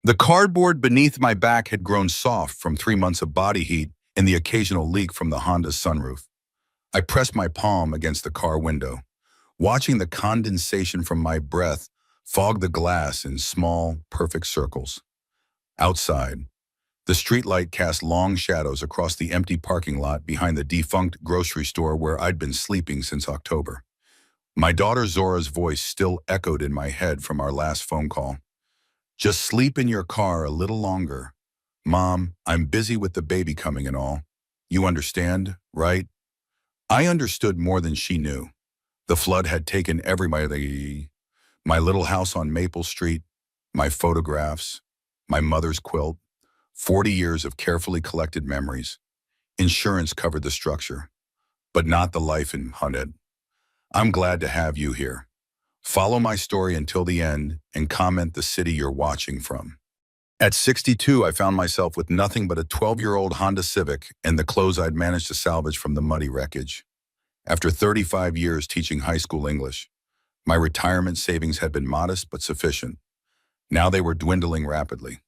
The cardboard beneath my back had grown soft from 3 months of body heat and the occasional leak from the Honda's sunroof. I pressed my palm against the car window, watching the condensation from my breath fog the glass in small, perfect circles. Outside, the streetlight cast long shadows across the empty parking lot behind the defunct grocery store where I'd been sleeping since October. My daughter Zora's voice still echoed in my head from our last phone call. "Just sleep in your car a little longer. Mom, I'm busy with the baby coming and all. You understand, right?" I understood more than she knew. The flood had taken my little house on Maple Street, my photographs, my mother's quilt, 40 years of carefully collected memories. Insurance covered the structure, but not the life in it. I'm glad to have you here. Follow my story until the end and comment the city you're watching from. At 62, I found myself with nothing but a 12-year-old Honda Civic and the clothes I'd managed to salvage from the muddy wreckage. After 35 years teaching high school English, my retirement savings had been modest but sufficient. Now they were dwindling rapidly,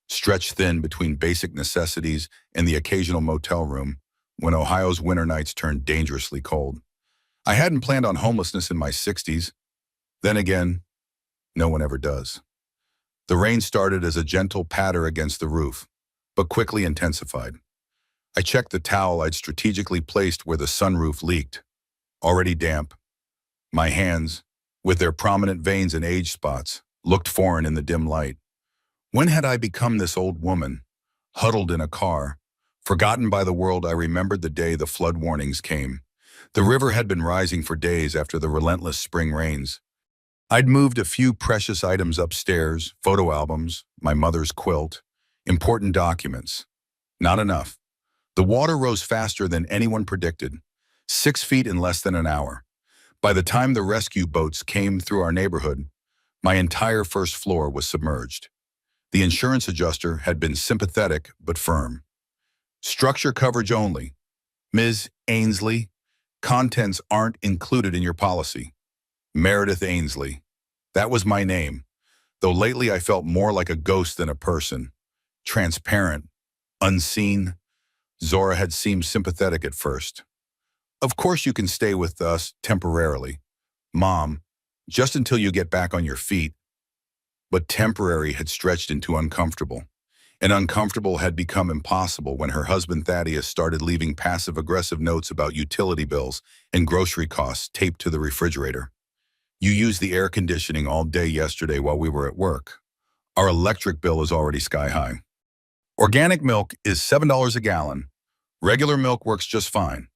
stretched thin between basic necessities and the occasional motel room when Ohio's winter nights turned dangerously cold. I hadn't planned on homelessness in my 60s. Then again, no one ever does. The rain started as a gentle patter against the roof, but quickly intensified. I checked the towel I'd strategically placed where the sunroof leaked, already damp. My hands, with their prominent veins and age spots, looked foreign in the dim light. When had I become this old woman, huddled in a car, forgotten by the world? I remembered the day the flood warnings came. The river had been rising for days after the relentless spring rains. I'd moved a few precious items upstairs, photo albums, my mother's quilt, important documents. Not enough. The water rose faster than anyone predicted, 6 feet in less than an hour. By the time the rescue boats came through our neighborhood, my entire first floor was submerged. The insurance adjuster had been sympathetic but firm. "Structure coverage only. Ms. Ainsley, contents aren't included in your policy." Meredith Ainsley. That was my name, though lately I felt more like a ghost than a person. Transparent, unseen. Zora had seemed sympathetic at first. "Of course you can stay with us temporarily, Mom, just until you get back on your feet." But temporary had stretched into uncomfortable, and uncomfortable had become impossible when her husband Thaddeus started leaving passive-aggressive notes about utility bills and grocery costs taped to the refrigerator. "You used the air conditioning all day yesterday while we were at work. Our electric bill is already sky high. Organic milk is $7 a gallon. Regular milk works just fine."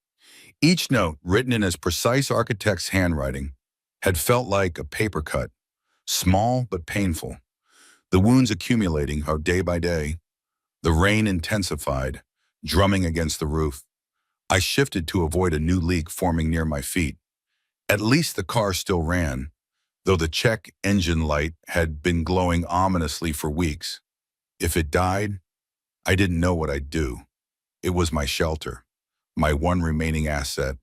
Each note, written in his precise architect's handwriting, had felt like a paper cut, small but painful. The wounds accumulating day by day. The rain intensified, drumming against the roof. I shifted to avoid a new leak forming near my feet. At least the car still ran, though the check engine light had been glowing ominously for weeks. If it died, I didn't know what I'd do. It was my shelter, my one remaining asset,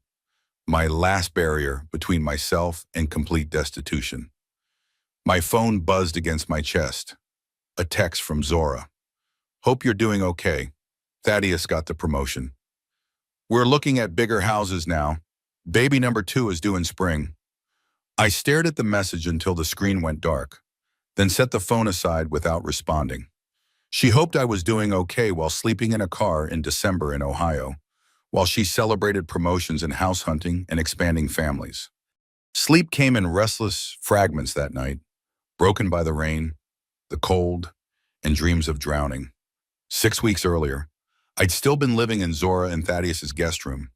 my last barrier between myself and complete destitution. My phone buzzed against my chest. A text from Zora. "Hope you're doing okay. Thaddeus got the promotion. We're looking at bigger houses now. Baby number 2 is due in spring." I stared at the message until the screen went dark, then set the phone aside without responding. She hoped I was doing okay while sleeping in a car in December in Ohio, while she celebrated promotions in house hunting and expanding families. Sleep came in restless fragments that night, broken by the rain, the cold, and dreams of drowning. 6 weeks earlier, I'd still been living in Zora and Thaddeus's guest room.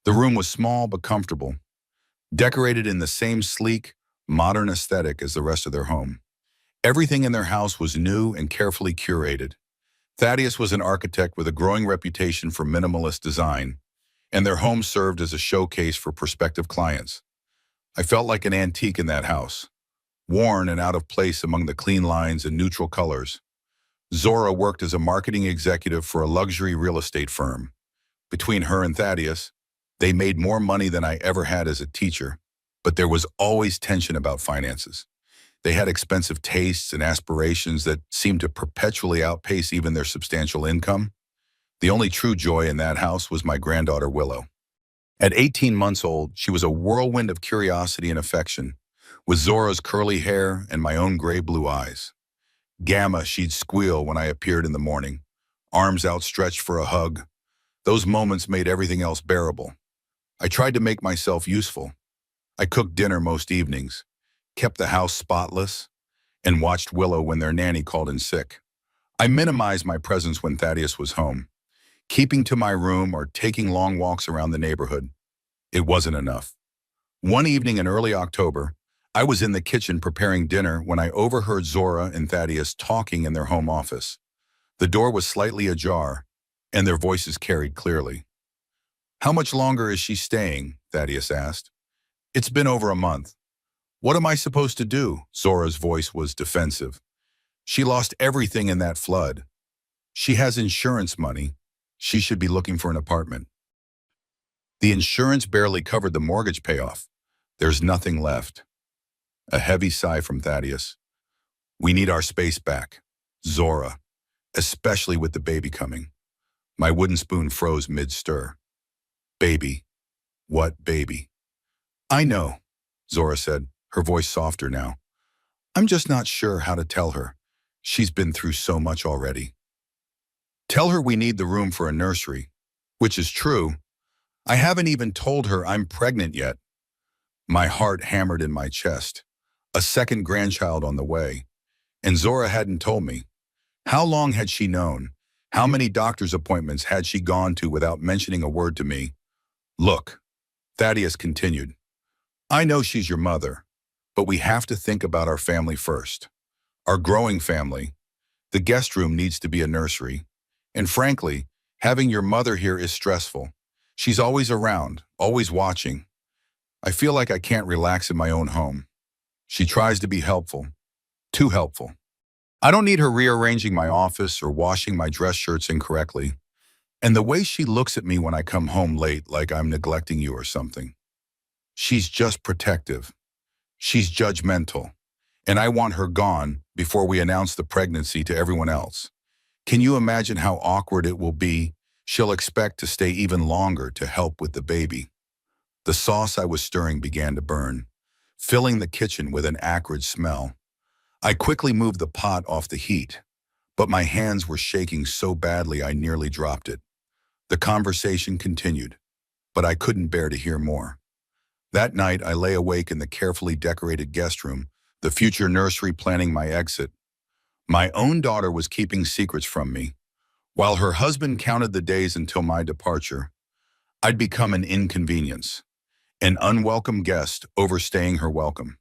The room was small but comfortable, decorated in the same sleek, modern aesthetic as the rest of their home. Everything in their house was new and carefully curated. Thaddeus was an architect with a growing reputation for minimalist design, and their home served as a showcase for prospective clients. I felt like an antique in that house, worn and out of place among the clean lines and neutral colors. Zora worked as a marketing executive for a luxury real estate firm. Between her and Thaddeus, they made more money than I ever had as a teacher, but there was always tension about finances. They had expensive tastes and aspirations that seemed to perpetually outpace even their substantial income. The only true joy in that house was my granddaughter Willow. At 18 months old, she was a whirlwind of curiosity and affection, with Zora's curly hair and my own gray-blue eyes. Gamma, she'd squeal when I appeared in the morning, arms outstretched for a hug. Those moments made everything else bearable. I tried to make myself useful. I cooked dinner most evenings, kept the house spotless, and watched Willow when their nanny called in sick. I minimized my presence when Thaddeus was home, keeping to my room or taking long walks around the neighborhood. It wasn't enough. One evening in early October, I was in the kitchen preparing dinner when I overheard Zora and Thaddeus talking in their home office. The door was slightly ajar, and their voices carried clearly. "How much longer is she staying?" Thaddeus asked. "It's been over a month." "What am I supposed to do?" Zora's voice was defensive. "She lost everything in that flood. She has insurance money. She should be looking for an apartment." "The insurance barely covered the mortgage payoff. There's nothing left." A heavy sigh from Thaddeus. "We need our space back. Zora, especially with the baby coming." My wooden spoon froze mid-stir. "Baby? What baby?" "I know," Zora said, her voice softer now. "I'm just not sure how to tell her. She's been through so much already." "Tell her we need the room for a nursery," which is true. I haven't even told her I'm pregnant yet. My heart hammered in my chest. A second grandchild on the way. And Zora hadn't told me. How long had she known? How many doctor's appointments had she gone to without mentioning a word to me? "Look," Thaddeus continued, "I know she's your mother, but we have to think about our family first. Our growing family. The guest room needs to be a nursery. And frankly, having your mother here is stressful. She's always around, always watching. I feel like I can't relax in my own home. She tries to be helpful. Too helpful. I don't need her rearranging my office or washing my dress shirts incorrectly. And the way she looks at me when I come home late like I'm neglecting you or something. She's just protective. She's judgmental. And I want her gone before we announce the pregnancy to everyone else. Can you imagine how awkward it will be? She'll expect to stay even longer to help with the baby." The sauce I was stirring began to burn, filling the kitchen with an acrid smell. I quickly moved the pot off the heat, but my hands were shaking so badly I nearly dropped it. The conversation continued, but I couldn't bear to hear more. That night, I lay awake in the carefully decorated guest room, the future nursery, planning my exit. My own daughter was keeping secrets from me, while her husband counted the days until my departure. I'd become an inconvenience, an unwelcome guest overstaying her welcome.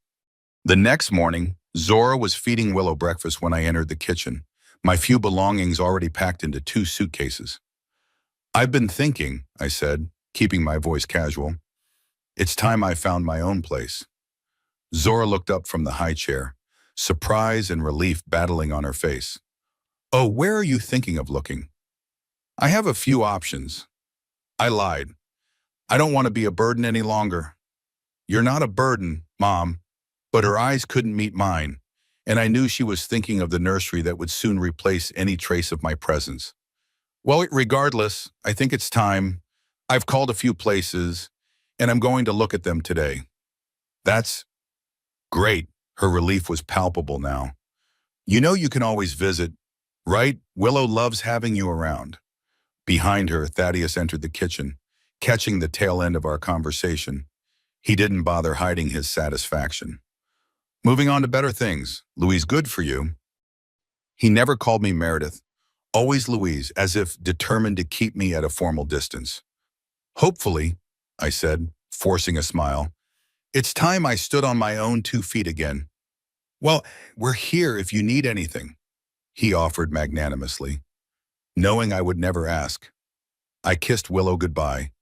The next morning, Zora was feeding Willow breakfast when I entered the kitchen, my few belongings already packed into 2 suitcases. "I've been thinking," I said, keeping my voice casual. "It's time I found my own place." Zora looked up from the high chair, surprise and relief battling on her face. "Oh, where are you thinking of looking?" "I have a few options." I lied. "I don't want to be a burden any longer." "You're not a burden, Mom." But her eyes couldn't meet mine, and I knew she was thinking of the nursery that would soon replace any trace of my presence. "Well, regardless, I think it's time. I've called a few places, and I'm going to look at them today." "That's great." Her relief was palpable now. "You know you can always visit, right? Willow loves having you around." Behind her, Thaddeus entered the kitchen, catching the tail end of our conversation. He didn't bother hiding his satisfaction. "Moving on to better things. Louise, good for you." He never called me Meredith, always Louise, as if determined to keep me at a formal distance. "Hopefully," I said, forcing a smile. "It's time I stood on my own 2 feet again." "Well, we're here if you need anything," he offered magnanimously, knowing I would never ask. I kissed Willow goodbye,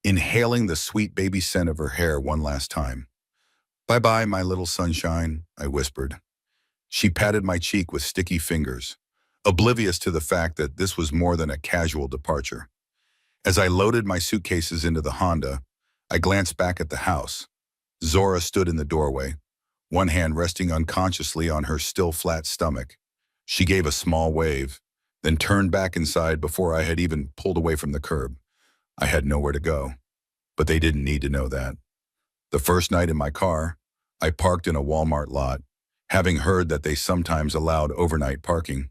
inhaling the sweet baby scent of her hair one last time. "Bye-bye, my little sunshine," I whispered. She patted my cheek with sticky fingers, oblivious to the fact that this was more than a casual departure. As I loaded my suitcases into the Honda, I glanced back at the house. Zora stood in the doorway, one hand resting unconsciously on her still flat stomach. She gave a small wave, then turned back inside before I had even pulled away from the curb. I had nowhere to go, but they didn't need to know that. The first night in my car, I parked in a Walmart lot, having heard that they sometimes allowed overnight parking.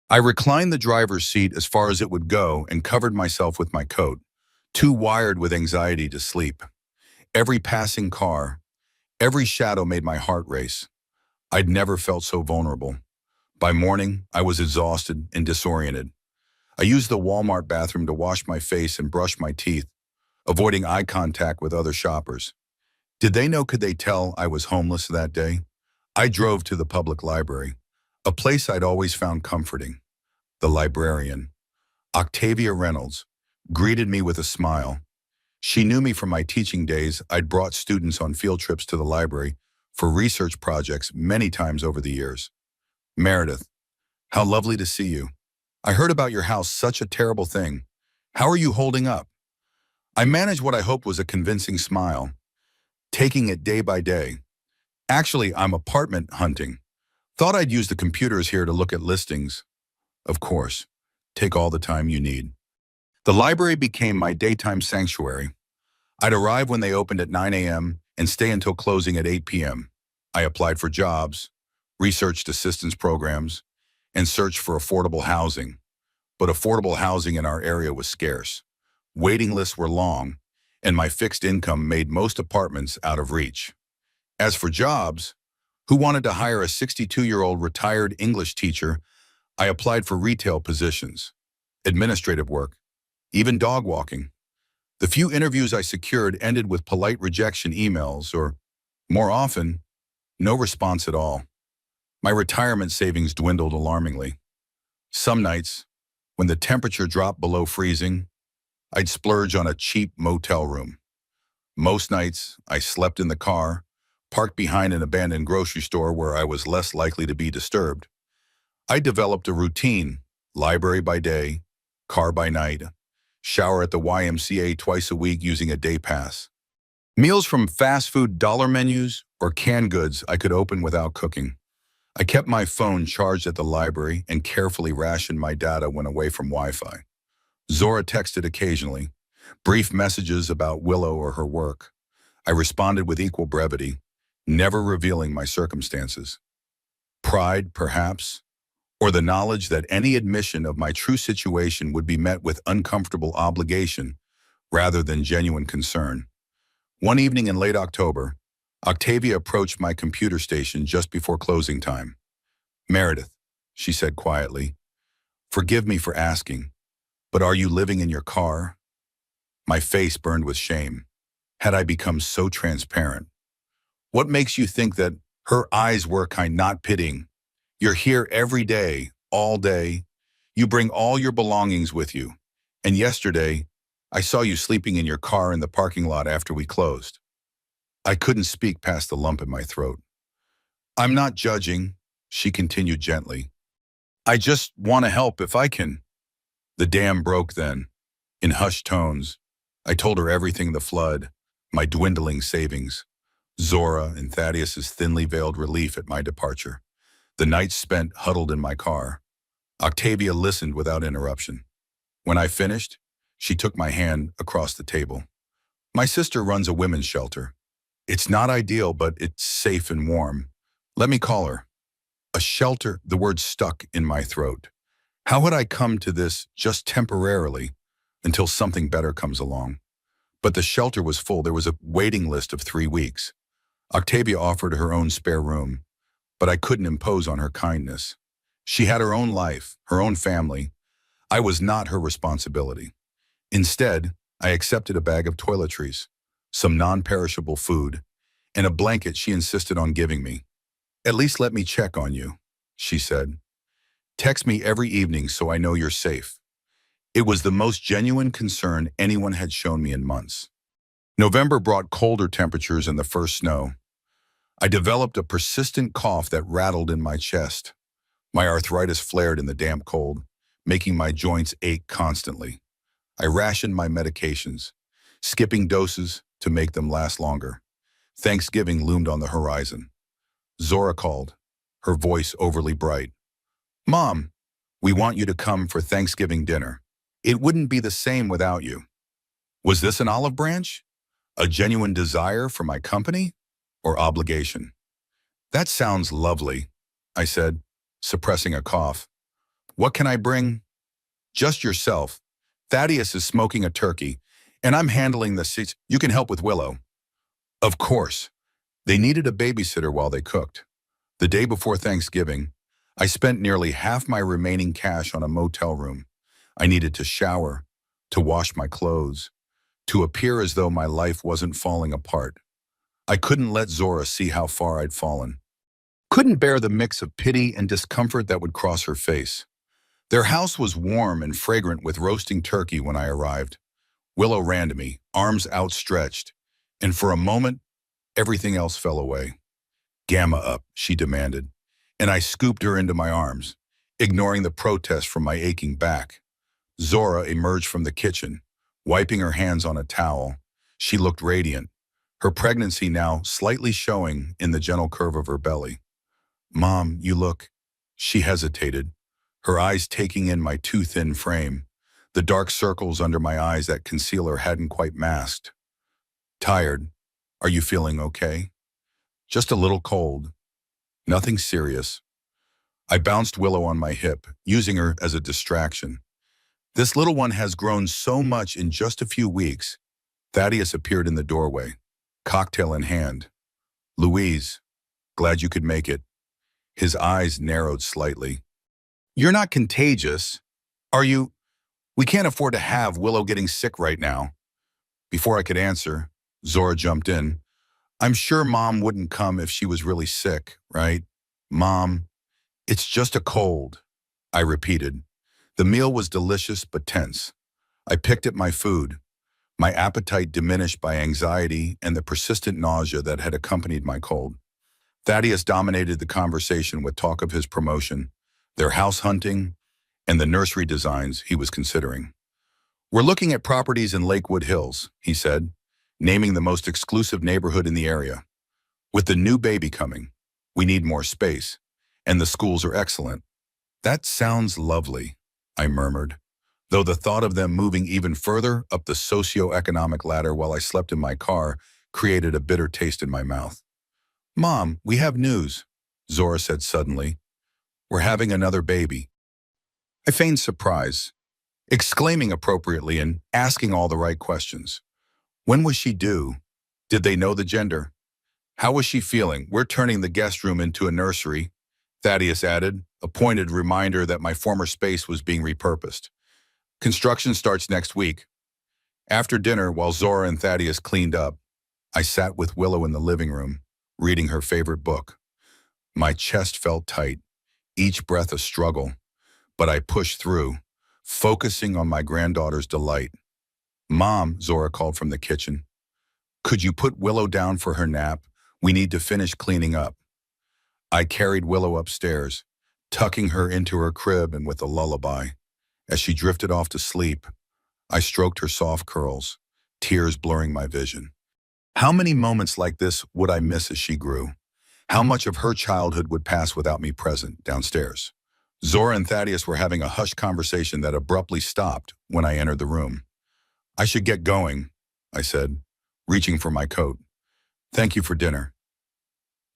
I reclined the driver's seat as far as it would go and covered myself with my coat, too wired with anxiety to sleep. Every passing car, every shadow made my heart race. I'd never felt so vulnerable. By morning, I was exhausted and disoriented. I used the Walmart bathroom to wash my face and brush my teeth, avoiding eye contact with other shoppers. Did they know? Could they tell I was homeless that day? I drove to the public library, a place I'd always found comforting. The librarian, Octavia Reynolds, greeted me with a smile. She knew me from my teaching days. I'd brought students on field trips to the library for research projects many times over the years. Meredith, how lovely to see you. I heard about your house, such a terrible thing. How are you holding up? I managed what I hoped was a convincing smile, taking it day by day. Actually, I'm apartment hunting. Thought I'd use the computers here to look at listings. Of course, take all the time you need. The library became my daytime sanctuary. I'd arrive when they opened at 9 a.m. and stay until closing at 8 p.m. I applied for jobs, researched assistance programs, and searched for affordable housing. But affordable housing in our area was scarce. Waiting lists were long, and my fixed income made most apartments out of reach. As for jobs, who wanted to hire a 62-year-old retired English teacher? I applied for retail positions, administrative work, even dog walking. The few interviews I secured ended with polite rejection emails or, more often, no response at all. My retirement savings dwindled alarmingly. Some nights, when the temperature dropped below freezing, I'd splurge on a cheap motel room. Most nights, I slept in the car, parked behind an abandoned grocery store where I was less likely to be disturbed. I developed a routine: library by day, car by night, shower at the YMCA twice a week using a day pass. Meals from fast food dollar menus or canned goods I could open without cooking. I kept my phone charged at the library and carefully rationed my data when away from Wi-Fi. Zora texted occasionally, brief messages about Willow or her work. I responded with equal brevity, never revealing my circumstances. Pride, perhaps, or the knowledge that any admission of my true situation would be met with uncomfortable obligation rather than genuine concern. One evening in late October, Octavia approached my computer station just before closing time. "Meredith," she said quietly, "forgive me for asking, but are you living in your car?" My face burned with shame. Had I become so transparent? "What makes you think that?" Her eyes were kind, not pitying. "You're here every day, all day. You bring all your belongings with you. And yesterday, I saw you sleeping in your car in the parking lot after we closed." I couldn't speak past the lump in my throat. "I'm not judging," she continued gently. "I just want to help if I can." The dam broke then. In hushed tones, I told her everything: the flood, my dwindling savings, Zora and Thaddeus's thinly veiled relief at my departure, the nights spent huddled in my car. Octavia listened without interruption. When I finished, she took my hand across the table. "My sister runs a women's shelter. It's not ideal, but it's safe and warm. Let me call her." A shelter, the word stuck in my throat. How had I come to this just temporarily until something better comes along? But the shelter was full. There was a waiting list of 3 weeks. Octavia offered her own spare room, but I couldn't impose on her kindness. She had her own life, her own family. I was not her responsibility. Instead, I accepted a bag of toiletries, some non-perishable food, and a blanket she insisted on giving me. "At least let me check on you," she said. "Text me every evening so I know you're safe." It was the most genuine concern anyone had shown me in months. November brought colder temperatures and the first snow. I developed a persistent cough that rattled in my chest. My arthritis flared in the damp cold, making my joints ache constantly. I rationed my medications, skipping doses to make them last longer. Thanksgiving loomed on the horizon. Zora called, her voice overly bright. Mom, we want you to come for Thanksgiving dinner. It wouldn't be the same without you. Was this an olive branch? A genuine desire for my company? Or obligation? That sounds lovely, I said, suppressing a cough. What can I bring? Just yourself. Thaddeus is smoking a turkey, and I'm handling the seats. You can help with Willow. Of course. They needed a babysitter while they cooked. The day before Thanksgiving, I spent nearly half my remaining cash on a motel room. I needed to shower, to wash my clothes, to appear as though my life wasn't falling apart. I couldn't let Zora see how far I'd fallen. Couldn't bear the mix of pity and discomfort that would cross her face. Their house was warm and fragrant with roasting turkey when I arrived. Willow ran to me, arms outstretched, and for a moment, everything else fell away. Gamma up, she demanded, and I scooped her into my arms, ignoring the protest from my aching back. Zora emerged from the kitchen, wiping her hands on a towel. She looked radiant, her pregnancy now slightly showing in the gentle curve of her belly. Mom, you look. She hesitated, her eyes taking in my too thin frame, the dark circles under my eyes that concealer hadn't quite masked. Tired. Are you feeling okay? Just a little cold. Nothing serious. I bounced Willow on my hip, using her as a distraction. This little one has grown so much in just a few weeks. Thaddeus appeared in the doorway, cocktail in hand. Louise, glad you could make it. His eyes narrowed slightly. You're not contagious, are you? We can't afford to have Willow getting sick right now. Before I could answer, Zora jumped in. I'm sure Mom wouldn't come if she was really sick, right? Mom, it's just a cold, I repeated. The meal was delicious but tense. I picked at my food, my appetite diminished by anxiety and the persistent nausea that had accompanied my cold. Thaddeus dominated the conversation with talk of his promotion, their house hunting, and the nursery designs he was considering. We're looking at properties in Lakewood Hills, he said, naming the most exclusive neighborhood in the area. With the new baby coming, we need more space, and the schools are excellent. That sounds lovely, I murmured, though the thought of them moving even further up the socio-economic ladder while I slept in my car created a bitter taste in my mouth. Mom, we have news, Zora said suddenly. We're having another baby. I feigned surprise, exclaiming appropriately and asking all the right questions. When was she due? Did they know the gender? How was she feeling? We're turning the guest room into a nursery, Thaddeus added, a pointed reminder that my former space was being repurposed. Construction starts next week. After dinner, while Zora and Thaddeus cleaned up, I sat with Willow in the living room, reading her favorite book. My chest felt tight, each breath a struggle, but I pushed through, focusing on my granddaughter's delight. Mom, Zora called from the kitchen. Could you put Willow down for her nap? We need to finish cleaning up. I carried Willow upstairs, tucking her into her crib and with a lullaby. As she drifted off to sleep, I stroked her soft curls, tears blurring my vision. How many moments like this would I miss as she grew? How much of her childhood would pass without me present downstairs? Zora and Thaddeus were having a hushed conversation that abruptly stopped when I entered the room. I should get going, I said, reaching for my coat. Thank you for dinner.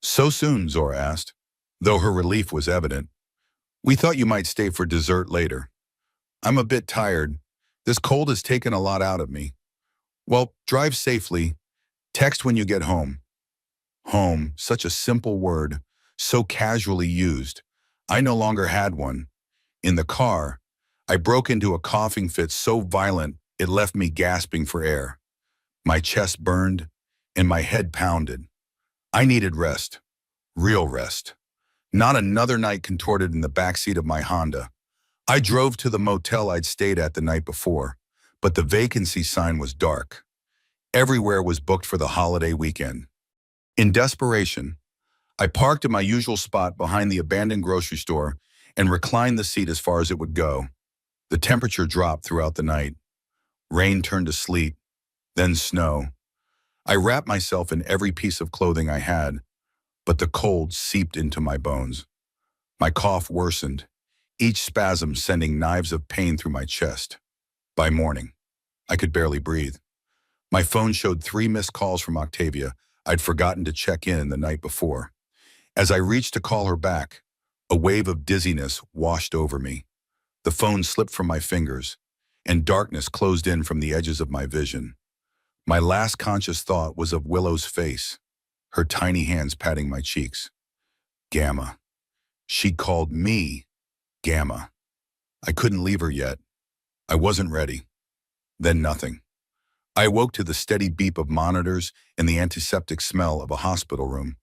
So soon, Zora asked, though her relief was evident. We thought you might stay for dessert later. I'm a bit tired. This cold has taken a lot out of me. Well, drive safely. Text when you get home. Home, such a simple word, so casually used. I no longer had one. In the car, I broke into a coughing fit so violent it left me gasping for air. My chest burned and my head pounded. I needed rest, real rest. Not another night contorted in the backseat of my Honda. I drove to the motel I'd stayed at the night before, but the vacancy sign was dark. Everywhere was booked for the holiday weekend. In desperation, I parked in my usual spot behind the abandoned grocery store and reclined the seat as far as it would go. The temperature dropped throughout the night. Rain turned to sleet, then snow. I wrapped myself in every piece of clothing I had, but the cold seeped into my bones. My cough worsened, each spasm sending knives of pain through my chest. By morning, I could barely breathe. My phone showed 3 missed calls from Octavia. I'd forgotten to check in the night before. As I reached to call her back, a wave of dizziness washed over me. The phone slipped from my fingers, and darkness closed in from the edges of my vision. My last conscious thought was of Willow's face, her tiny hands patting my cheeks. Gamma. She called me Gamma. I couldn't leave her yet. I wasn't ready. Then nothing. I awoke to the steady beep of monitors and the antiseptic smell of a hospital room.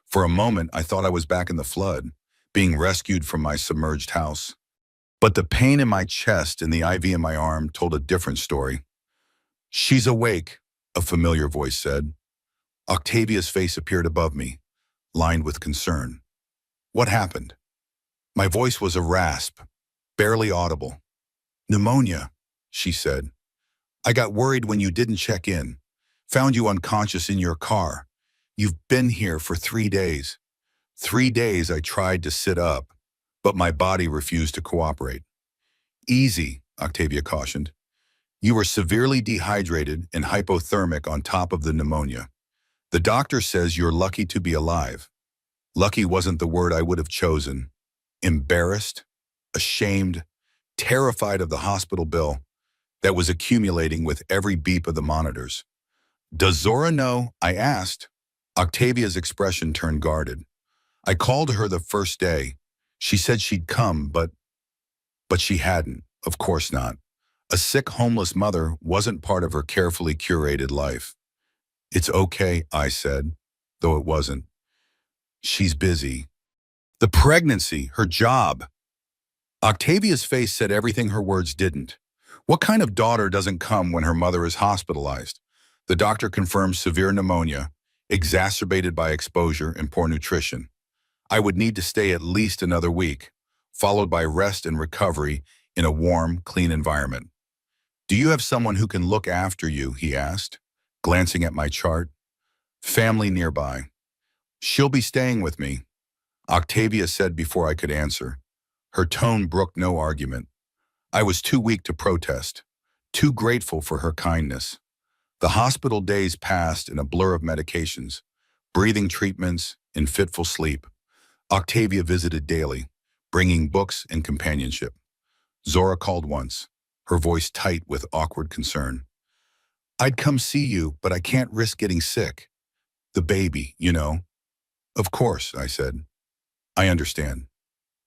For a moment, I thought I was back in the flood, being rescued from my submerged house. But the pain in my chest and the IV in my arm told a different story. "She's awake," a familiar voice said. Octavia's face appeared above me, lined with concern. What happened? My voice was a rasp, barely audible. "Pneumonia," she said. "I got worried when you didn't check in. Found you unconscious in your car. You've been here for 3 days. 3 days I tried to sit up, but my body refused to cooperate." "Easy," Octavia cautioned. "You were severely dehydrated and hypothermic on top of the pneumonia. The doctor says you're lucky to be alive." Lucky wasn't the word I would have chosen. Embarrassed, ashamed, terrified of the hospital bill that was accumulating with every beep of the monitors. "Does Zora know?" I asked. Octavia's expression turned guarded. "I called her the first day. She said she'd come, but she hadn't. Of course not. A sick, homeless mother wasn't part of her carefully curated life." "It's okay," I said, though it wasn't. "She's busy." The pregnancy, her job. Octavia's face said everything her words didn't. What kind of daughter doesn't come when her mother is hospitalized? The doctor confirmed severe pneumonia, exacerbated by exposure and poor nutrition. I would need to stay at least another week, followed by rest and recovery in a warm, clean environment. "Do you have someone who can look after you?" he asked, glancing at my chart. "Family nearby." "She'll be staying with me," Octavia said before I could answer. Her tone brooked no argument. I was too weak to protest, too grateful for her kindness. The hospital days passed in a blur of medications, breathing treatments, and fitful sleep. Octavia visited daily, bringing books and companionship. Zora called once, her voice tight with awkward concern. "I'd come see you, but I can't risk getting sick. The baby, you know." "Of course," I said. "I understand.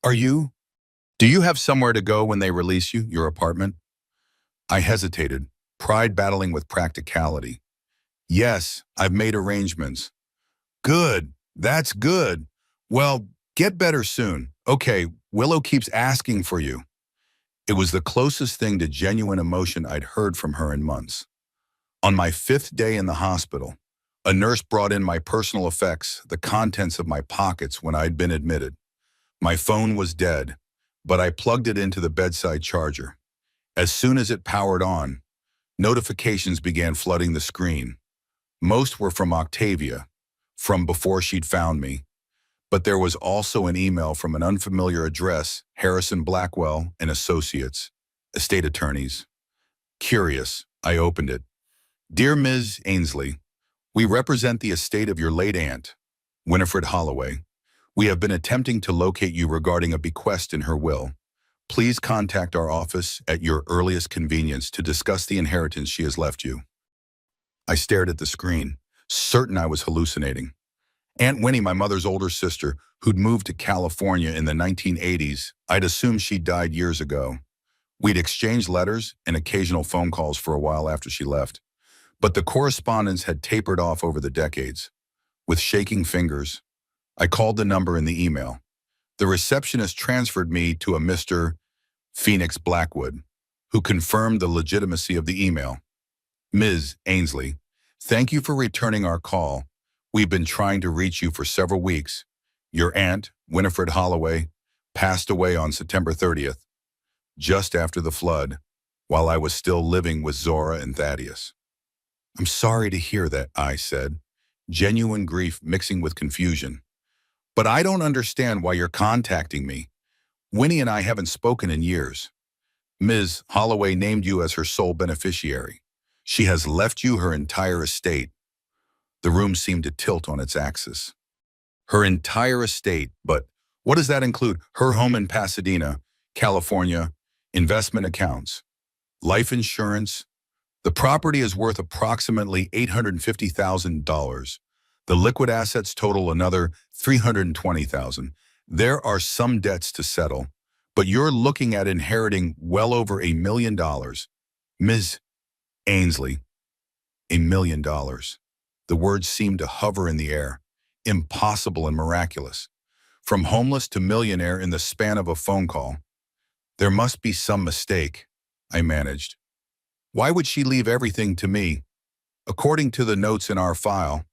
Do you have somewhere to go when they release you, your apartment?" I hesitated, pride battling with practicality. "Yes, I've made arrangements." "Good, that's good. Well, get better soon. Okay, Willow keeps asking for you." It was the closest thing to genuine emotion I'd heard from her in months. On my 5th day in the hospital, a nurse brought in my personal effects, the contents of my pockets when I'd been admitted. My phone was dead, but I plugged it into the bedside charger. As soon as it powered on, notifications began flooding the screen. Most were from Octavia, from before she'd found me. But there was also an email from an unfamiliar address, Harrison Blackwell and Associates, estate attorneys. Curious, I opened it. "Dear Ms. Ainsley, we represent the estate of your late aunt, Winifred Holloway. We have been attempting to locate you regarding a bequest in her will. Please contact our office at your earliest convenience to discuss the inheritance she has left you." I stared at the screen, certain I was hallucinating. Aunt Winnie, my mother's older sister, who'd moved to California in the 1980s, I'd assumed she'd died years ago. We'd exchanged letters and occasional phone calls for a while after she left. But the correspondence had tapered off over the decades. With shaking fingers, I called the number in the email. The receptionist transferred me to a Mr. Phoenix Blackwood, who confirmed the legitimacy of the email. "Ms. Ainsley, thank you for returning our call. We've been trying to reach you for several weeks. Your aunt, Winifred Holloway, passed away on September 30th, just after the flood, while I was still living with Zora and Thaddeus." "I'm sorry to hear that," I said, genuine grief mixing with confusion. But I don't understand why you're contacting me. Winnie and I haven't spoken in years. Ms. Holloway named you as her sole beneficiary. She has left you her entire estate. The room seemed to tilt on its axis. Her entire estate, but what does that include? Her home in Pasadena, California, investment accounts, life insurance. The property is worth approximately $850,000. The liquid assets total another $320,000. There are some debts to settle, but you're looking at inheriting well over $1 million. Ms. Ainsley, $1 million. The words seemed to hover in the air, impossible and miraculous. From homeless to millionaire in the span of a phone call. There must be some mistake, I managed. Why would she leave everything to me? According to the notes in our file,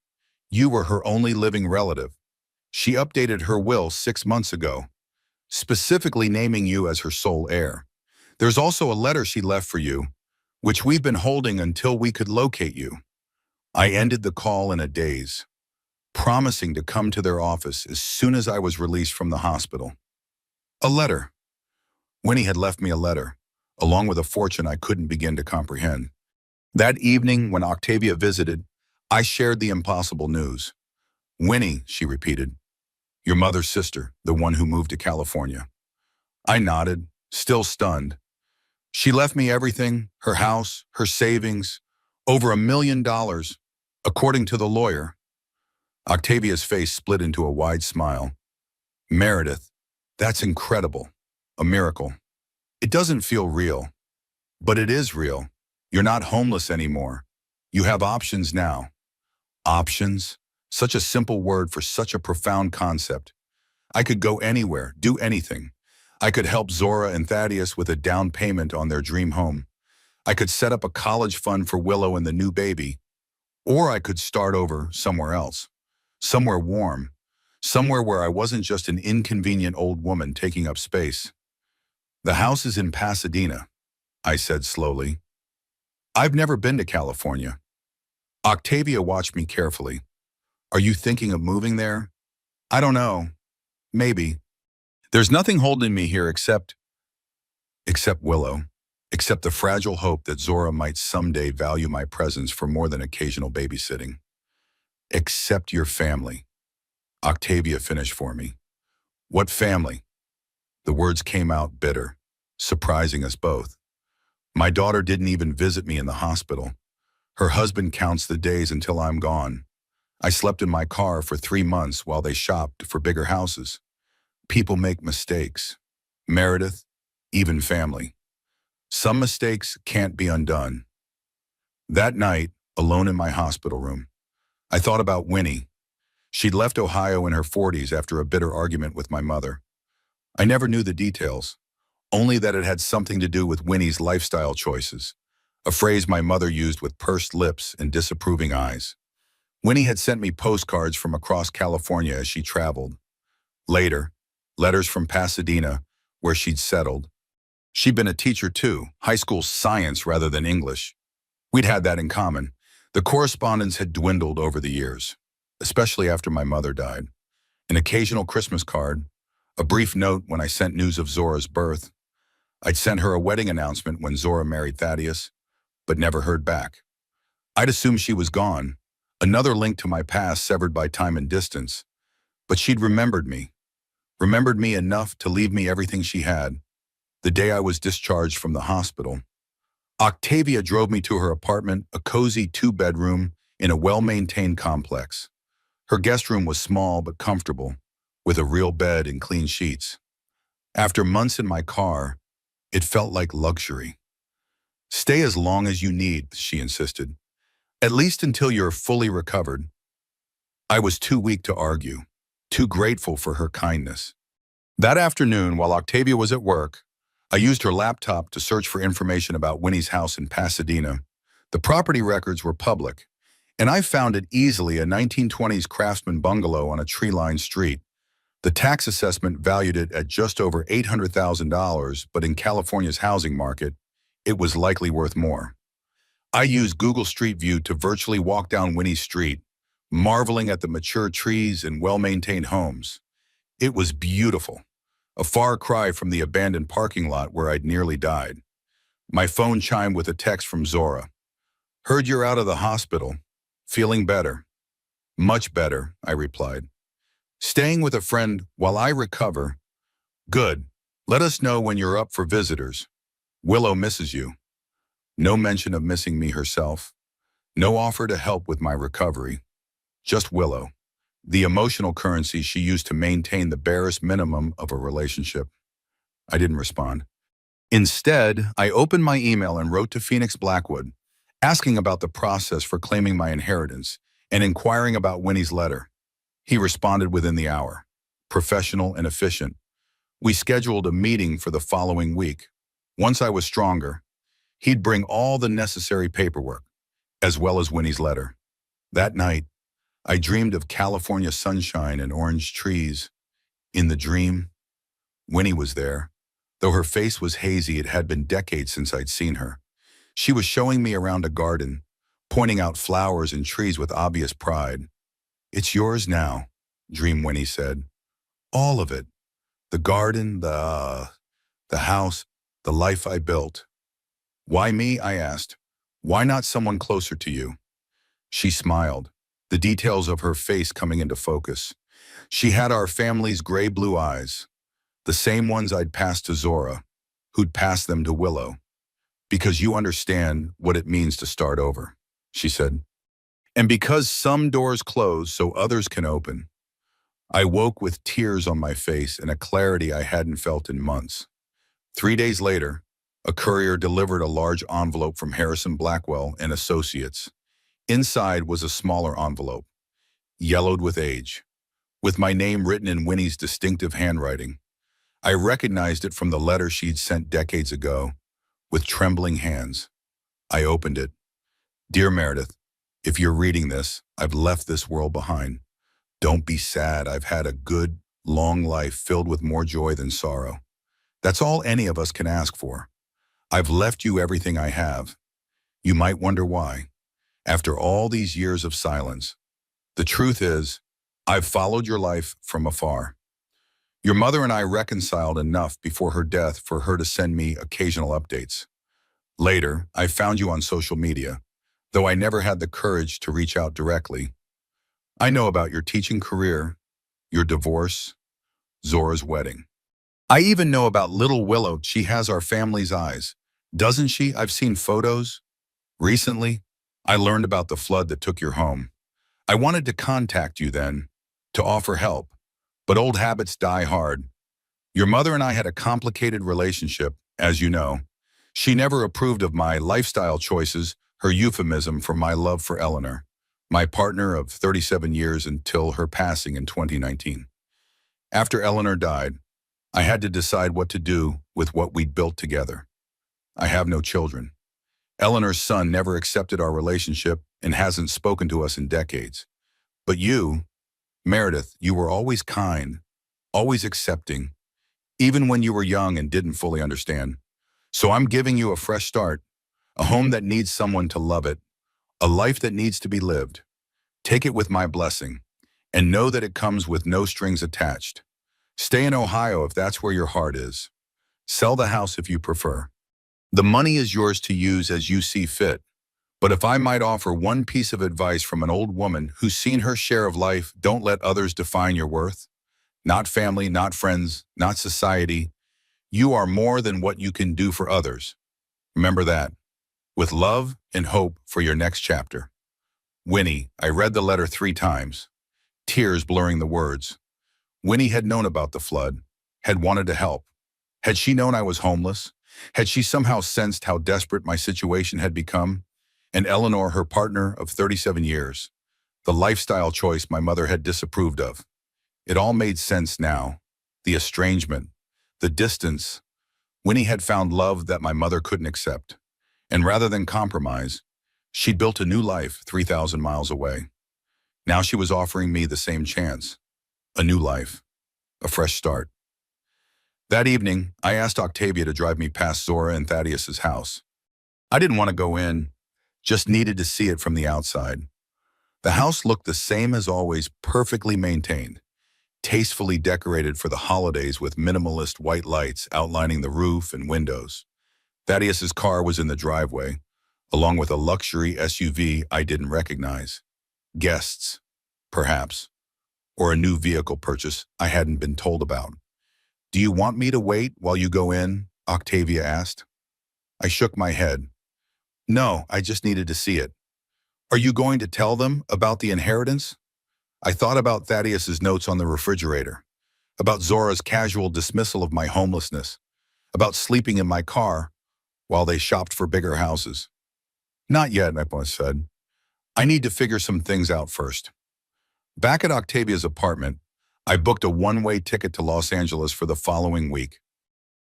you were her only living relative. She updated her will 6 months ago, specifically naming you as her sole heir. There's also a letter she left for you, which we've been holding until we could locate you. I ended the call in a daze, promising to come to their office as soon as I was released from the hospital. A letter. Winnie had left me a letter, along with a fortune I couldn't begin to comprehend. That evening, when Octavia visited, I shared the impossible news. Winnie, she repeated. Your mother's sister, the one who moved to California. I nodded, still stunned. She left me everything, her house, her savings, over $1 million, according to the lawyer. Octavia's face split into a wide smile. Meredith, that's incredible. A miracle. It doesn't feel real, but it is real. You're not homeless anymore. You have options now. Options? Such a simple word for such a profound concept. I could go anywhere, do anything. I could help Zora and Thaddeus with a down payment on their dream home. I could set up a college fund for Willow and the new baby. Or I could start over somewhere else. Somewhere warm. Somewhere where I wasn't just an inconvenient old woman taking up space. The house is in Pasadena, I said slowly. I've never been to California. Octavia watched me carefully. Are you thinking of moving there? I don't know. Maybe. There's nothing holding me here except Willow, except the fragile hope that Zora might someday value my presence for more than occasional babysitting. Except your family. Octavia finished for me. What family? The words came out bitter, surprising us both. My daughter didn't even visit me in the hospital. Her husband counts the days until I'm gone. I slept in my car for 3 months while they shopped for bigger houses. People make mistakes. Meredith, even family. Some mistakes can't be undone. That night, alone in my hospital room, I thought about Winnie. She'd left Ohio in her 40s after a bitter argument with my mother. I never knew the details, only that it had something to do with Winnie's lifestyle choices, a phrase my mother used with pursed lips and disapproving eyes. Winnie had sent me postcards from across California as she traveled. Later, letters from Pasadena, where she'd settled. She'd been a teacher too, high school science rather than English. We'd had that in common. The correspondence had dwindled over the years, especially after my mother died. An occasional Christmas card, a brief note when I sent news of Zora's birth. I'd sent her a wedding announcement when Zora married Thaddeus, but never heard back. I'd assumed she was gone, another link to my past severed by time and distance. But she'd remembered me enough to leave me everything she had, the day I was discharged from the hospital. Octavia drove me to her apartment, a cozy 2-bedroom in a well-maintained complex. Her guest room was small but comfortable, with a real bed and clean sheets. After months in my car, it felt like luxury. Stay as long as you need, she insisted. At least until you're fully recovered. I was too weak to argue, too grateful for her kindness. That afternoon, while Octavia was at work, I used her laptop to search for information about Winnie's house in Pasadena. The property records were public, and I found it easily, a 1920s craftsman bungalow on a tree-lined street. The tax assessment valued it at just over $800,000, but in California's housing market, it was likely worth more. I used Google Street View to virtually walk down Winnie's street, marveling at the mature trees and well-maintained homes. It was beautiful, a far cry from the abandoned parking lot where I'd nearly died. My phone chimed with a text from Zora. Heard you're out of the hospital. Feeling better. Much better, I replied. Staying with a friend while I recover. Good. Let us know when you're up for visitors. Willow misses you. No mention of missing me herself. No offer to help with my recovery. Just Willow. The emotional currency she used to maintain the barest minimum of a relationship. I didn't respond. Instead, I opened my email and wrote to Phoenix Blackwood, asking about the process for claiming my inheritance and inquiring about Winnie's letter. He responded within the hour, professional and efficient. We scheduled a meeting for the following week. Once I was stronger, he'd bring all the necessary paperwork, as well as Winnie's letter. That night, I dreamed of California sunshine and orange trees. In the dream, Winnie was there. Though her face was hazy, it had been decades since I'd seen her. She was showing me around a garden, pointing out flowers and trees with obvious pride. It's yours now, Dream Winnie said. All of it. The garden, the house, the life I built. Why me? I asked. Why not someone closer to you? She smiled, the details of her face coming into focus. She had our family's gray-blue eyes, the same ones I'd passed to Zora, who'd passed them to Willow. Because you understand what it means to start over, she said. And because some doors close so others can open. I woke with tears on my face and a clarity I hadn't felt in months. 3 days later, a courier delivered a large envelope from Harrison Blackwell and Associates. Inside was a smaller envelope, yellowed with age, with my name written in Winnie's distinctive handwriting. I recognized it from the letter she'd sent decades ago. With trembling hands, I opened it. Dear Meredith, if you're reading this, I've left this world behind. Don't be sad. I've had a good, long life filled with more joy than sorrow. That's all any of us can ask for. I've left you everything I have. You might wonder why. After all these years of silence, the truth is, I've followed your life from afar. Your mother and I reconciled enough before her death for her to send me occasional updates. Later, I found you on social media, though I never had the courage to reach out directly. I know about your teaching career, your divorce, Zora's wedding. I even know about little Willow. She has our family's eyes. Doesn't she? I've seen photos. Recently, I learned about the flood that took your home. I wanted to contact you then, to offer help. But old habits die hard. Your mother and I had a complicated relationship, as you know. She never approved of my lifestyle choices, her euphemism for my love for Eleanor, my partner of 37 years until her passing in 2019. After Eleanor died, I had to decide what to do with what we'd built together. I have no children. Eleanor's son never accepted our relationship and hasn't spoken to us in decades. But you, Meredith, you were always kind, always accepting, even when you were young and didn't fully understand. So I'm giving you a fresh start, a home that needs someone to love it, a life that needs to be lived. Take it with my blessing, and know that it comes with no strings attached. Stay in Ohio if that's where your heart is. Sell the house if you prefer. The money is yours to use as you see fit. But if I might offer one piece of advice from an old woman who's seen her share of life, don't let others define your worth. Not family, not friends, not society. You are more than what you can do for others. Remember that. With love and hope for your next chapter. Winnie, I read the letter 3 times, tears blurring the words. Winnie had known about the flood, had wanted to help. Had she known I was homeless? Had she somehow sensed how desperate my situation had become? And Eleanor, her partner of 37 years, the lifestyle choice my mother had disapproved of. It all made sense now. The estrangement, the distance. Winnie had found love that my mother couldn't accept. And rather than compromise, she'd built a new life 3,000 miles away. Now she was offering me the same chance. A new life. A fresh start. That evening, I asked Octavia to drive me past Zora and Thaddeus's house. I didn't want to go in, just needed to see it from the outside. The house looked the same as always, perfectly maintained. tastefully decorated for the holidays with minimalist white lights outlining the roof and windows. Thaddeus's car was in the driveway, along with a luxury SUV I didn't recognize. Guests, perhaps, or a new vehicle purchase I hadn't been told about. "Do you want me to wait while you go in?" Octavia asked. I shook my head. "No, I just needed to see it." "Are you going to tell them about the inheritance?" I thought about Thaddeus's notes on the refrigerator, about Zora's casual dismissal of my homelessness, about sleeping in my car while they shopped for bigger houses. "Not yet," my boss said. "I need to figure some things out first." Back at Octavia's apartment, I booked a one-way ticket to Los Angeles for the following week.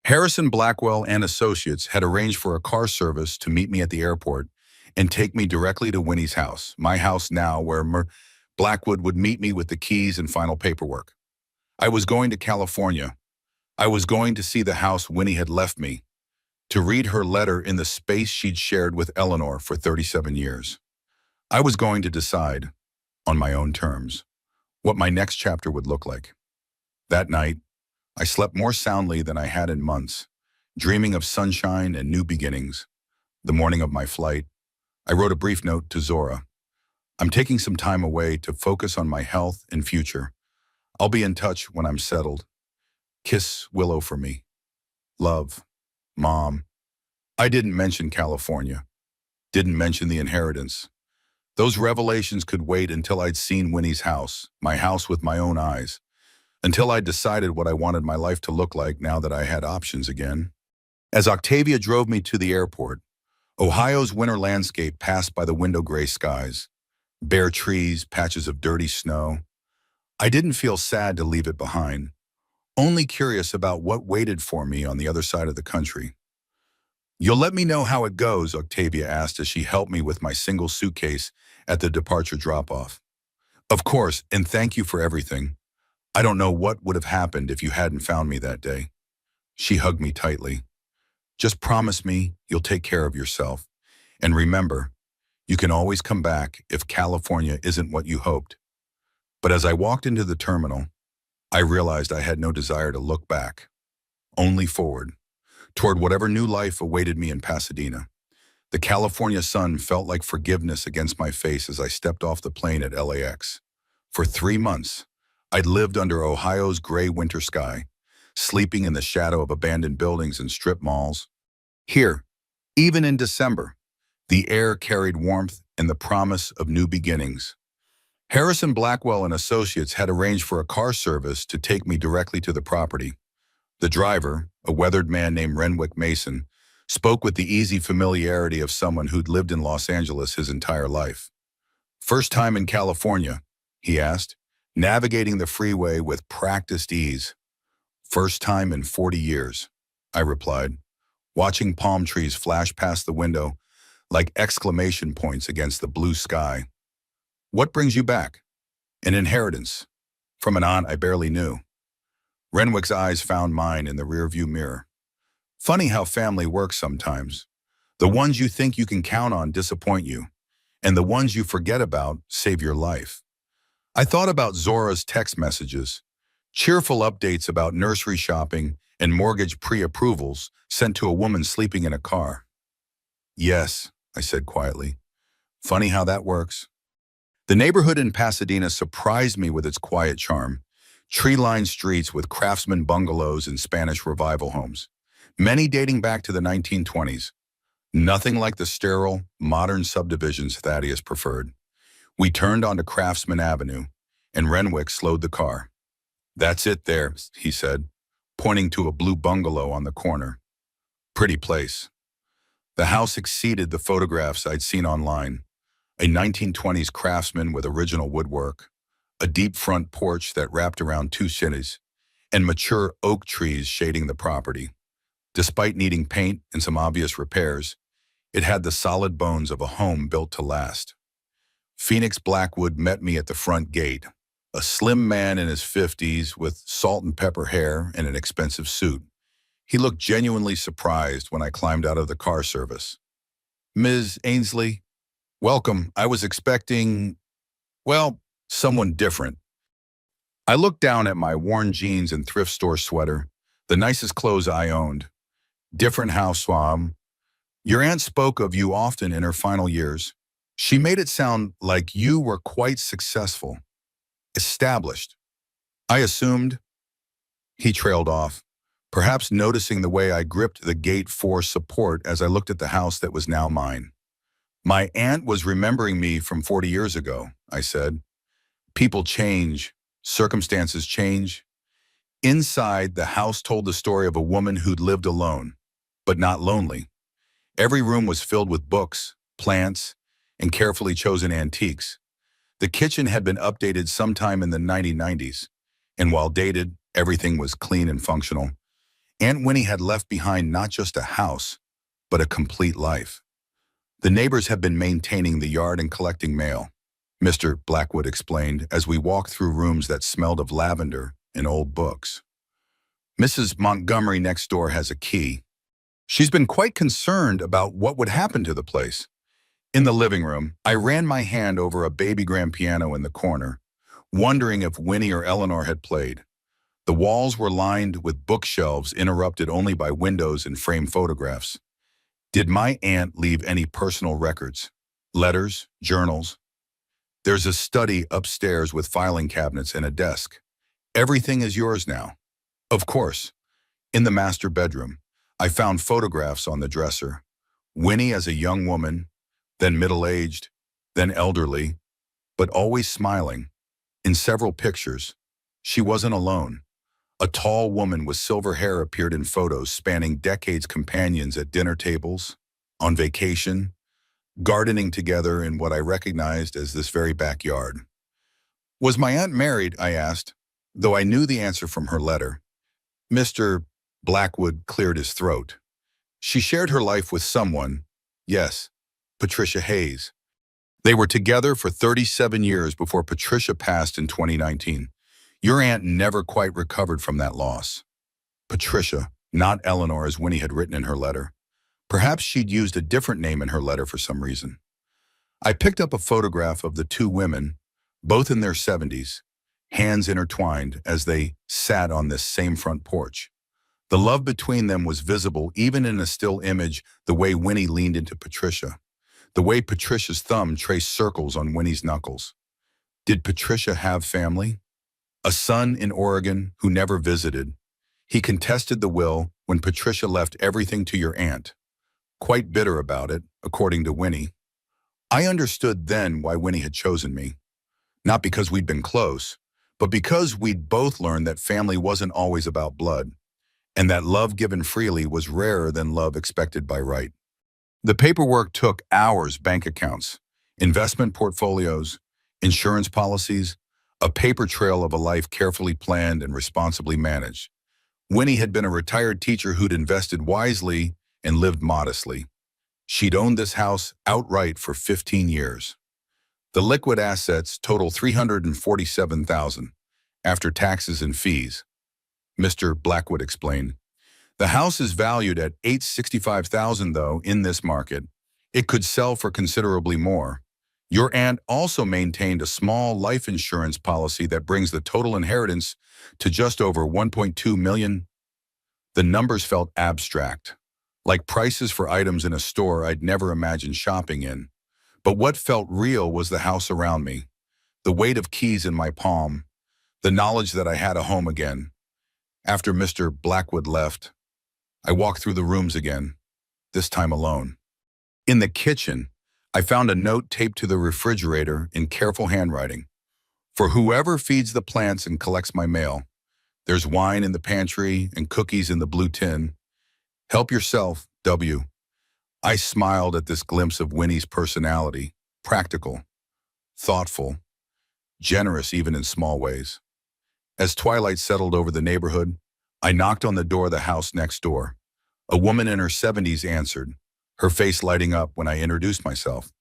Harrison Blackwell and Associates had arranged for a car service to meet me at the airport and take me directly to Winnie's house, my house now, where Blackwood would meet me with the keys and final paperwork. I was going to California. I was going to see the house Winnie had left me, to read her letter in the space she'd shared with Eleanor for 37 years. I was going to decide, on my own terms, what my next chapter would look like. That night, I slept more soundly than I had in months, dreaming of sunshine and new beginnings. The morning of my flight, I wrote a brief note to Zora. "I'm taking some time away to focus on my health and future. I'll be in touch when I'm settled. Kiss Willow for me. Love, Mom." I didn't mention California, didn't mention the inheritance. Those revelations could wait until I'd seen Winnie's house, my house with my own eyes, until I'd decided what I wanted my life to look like now that I had options again. As Octavia drove me to the airport, Ohio's winter landscape passed by the window-gray skies, bare trees, patches of dirty snow. I didn't feel sad to leave it behind, only curious about what waited for me on the other side of the country. "You'll let me know how it goes," Octavia asked as she helped me with my single suitcase at the departure drop-off. "Of course, and thank you for everything. I don't know what would have happened if you hadn't found me that day." She hugged me tightly. "Just promise me you'll take care of yourself. And remember, you can always come back if California isn't what you hoped." But as I walked into the terminal, I realized I had no desire to look back, only forward, toward whatever new life awaited me in Pasadena. The California sun felt like forgiveness against my face as I stepped off the plane at LAX. For 3 months, I'd lived under Ohio's gray winter sky, sleeping in the shadow of abandoned buildings and strip malls. Here, even in December, the air carried warmth and the promise of new beginnings. Harrison Blackwell and Associates had arranged for a car service to take me directly to the property. The driver, a weathered man named Renwick Mason, spoke with the easy familiarity of someone who'd lived in Los Angeles his entire life. "First time in California?" he asked, navigating the freeway with practiced ease. "First time in 40 years, I replied, watching palm trees flash past the window like exclamation points against the blue sky. "What brings you back?" "An inheritance, from an aunt I barely knew." Renwick's eyes found mine in the rearview mirror. "Funny how family works sometimes. The ones you think you can count on disappoint you, and the ones you forget about save your life." I thought about Zora's text messages, cheerful updates about nursery shopping and mortgage pre-approvals sent to a woman sleeping in a car. "Yes," I said quietly. "Funny how that works." The neighborhood in Pasadena surprised me with its quiet charm. Tree-lined streets with craftsman bungalows and Spanish revival homes, many dating back to the 1920s. Nothing like the sterile, modern subdivisions Thaddeus preferred. We turned onto Craftsman Avenue, and Renwick slowed the car. "That's it there," he said, pointing to a blue bungalow on the corner. "Pretty place." The house exceeded the photographs I'd seen online. A 1920s craftsman with original woodwork, a deep front porch that wrapped around 2 cities, and mature oak trees shading the property. Despite needing paint and some obvious repairs, it had the solid bones of a home built to last. Phoenix Blackwood met me at the front gate, a slim man in his 50s with salt and pepper hair and an expensive suit. He looked genuinely surprised when I climbed out of the car service. "Ms. Ainsley, welcome. I was expecting, well, someone different." I looked down at my worn jeans and thrift store sweater, the nicest clothes I owned. Different house, Swam. Your aunt spoke of you often in her final years. She made it sound like you were quite successful, established. I assumed. He trailed off, perhaps noticing the way I gripped the gate for support as I looked at the house that was now mine. My aunt was remembering me from 40 years ago, I said. People change, circumstances change. Inside, the house told the story of a woman who'd lived alone, but not lonely. Every room was filled with books, plants, and carefully chosen antiques. The kitchen had been updated sometime in the 1990s, and while dated, everything was clean and functional. Aunt Winnie had left behind not just a house, but a complete life. The neighbors had been maintaining the yard and collecting mail, Mr. Blackwood explained as we walked through rooms that smelled of lavender and old books. Mrs. Montgomery next door has a key. She's been quite concerned about what would happen to the place. In the living room, I ran my hand over a baby grand piano in the corner, wondering if Winnie or Eleanor had played. The walls were lined with bookshelves interrupted only by windows and framed photographs. Did my aunt leave any personal records? Letters, journals? There's a study upstairs with filing cabinets and a desk. Everything is yours now. Of course. In the master bedroom, I found photographs on the dresser. Winnie as a young woman, then middle-aged, then elderly, but always smiling. In several pictures, she wasn't alone. A tall woman with silver hair appeared in photos spanning decades, companions at dinner tables, on vacation, gardening together in what I recognized as this very backyard. Was my aunt married? I asked, though I knew the answer from her letter. Mr. Blackwood cleared his throat. She shared her life with someone, yes, Patricia Hayes. They were together for 37 years before Patricia passed in 2019. Your aunt never quite recovered from that loss. Patricia, not Eleanor as Winnie had written in her letter. Perhaps she'd used a different name in her letter for some reason. I picked up a photograph of the two women, both in their 70s, hands intertwined as they sat on this same front porch. The love between them was visible even in a still image, the way Winnie leaned into Patricia, the way Patricia's thumb traced circles on Winnie's knuckles. Did Patricia have family? A son in Oregon who never visited. He contested the will when Patricia left everything to your aunt. Quite bitter about it, according to Winnie. I understood then why Winnie had chosen me. Not because we'd been close, but because we'd both learned that family wasn't always about blood, and that love given freely was rarer than love expected by right. The paperwork took hours: bank accounts, investment portfolios, insurance policies, a paper trail of a life carefully planned and responsibly managed. Winnie had been a retired teacher who'd invested wisely and lived modestly. She'd owned this house outright for 15 years. The liquid assets total $347,000 after taxes and fees, Mr. Blackwood explained. The house is valued at $865,000 though in this market. It could sell for considerably more. Your aunt also maintained a small life insurance policy that brings the total inheritance to just over $1.2 million. The numbers felt abstract, like prices for items in a store I'd never imagined shopping in. But what felt real was the house around me, the weight of keys in my palm, the knowledge that I had a home again. After Mr. Blackwood left, I walked through the rooms again, this time alone. In the kitchen, I found a note taped to the refrigerator in careful handwriting. For whoever feeds the plants and collects my mail, there's wine in the pantry and cookies in the blue tin. Help yourself, W. I smiled at this glimpse of Winnie's personality, practical, thoughtful, generous even in small ways. As twilight settled over the neighborhood, I knocked on the door of the house next door. A woman in her 70s answered, her face lighting up when I introduced myself.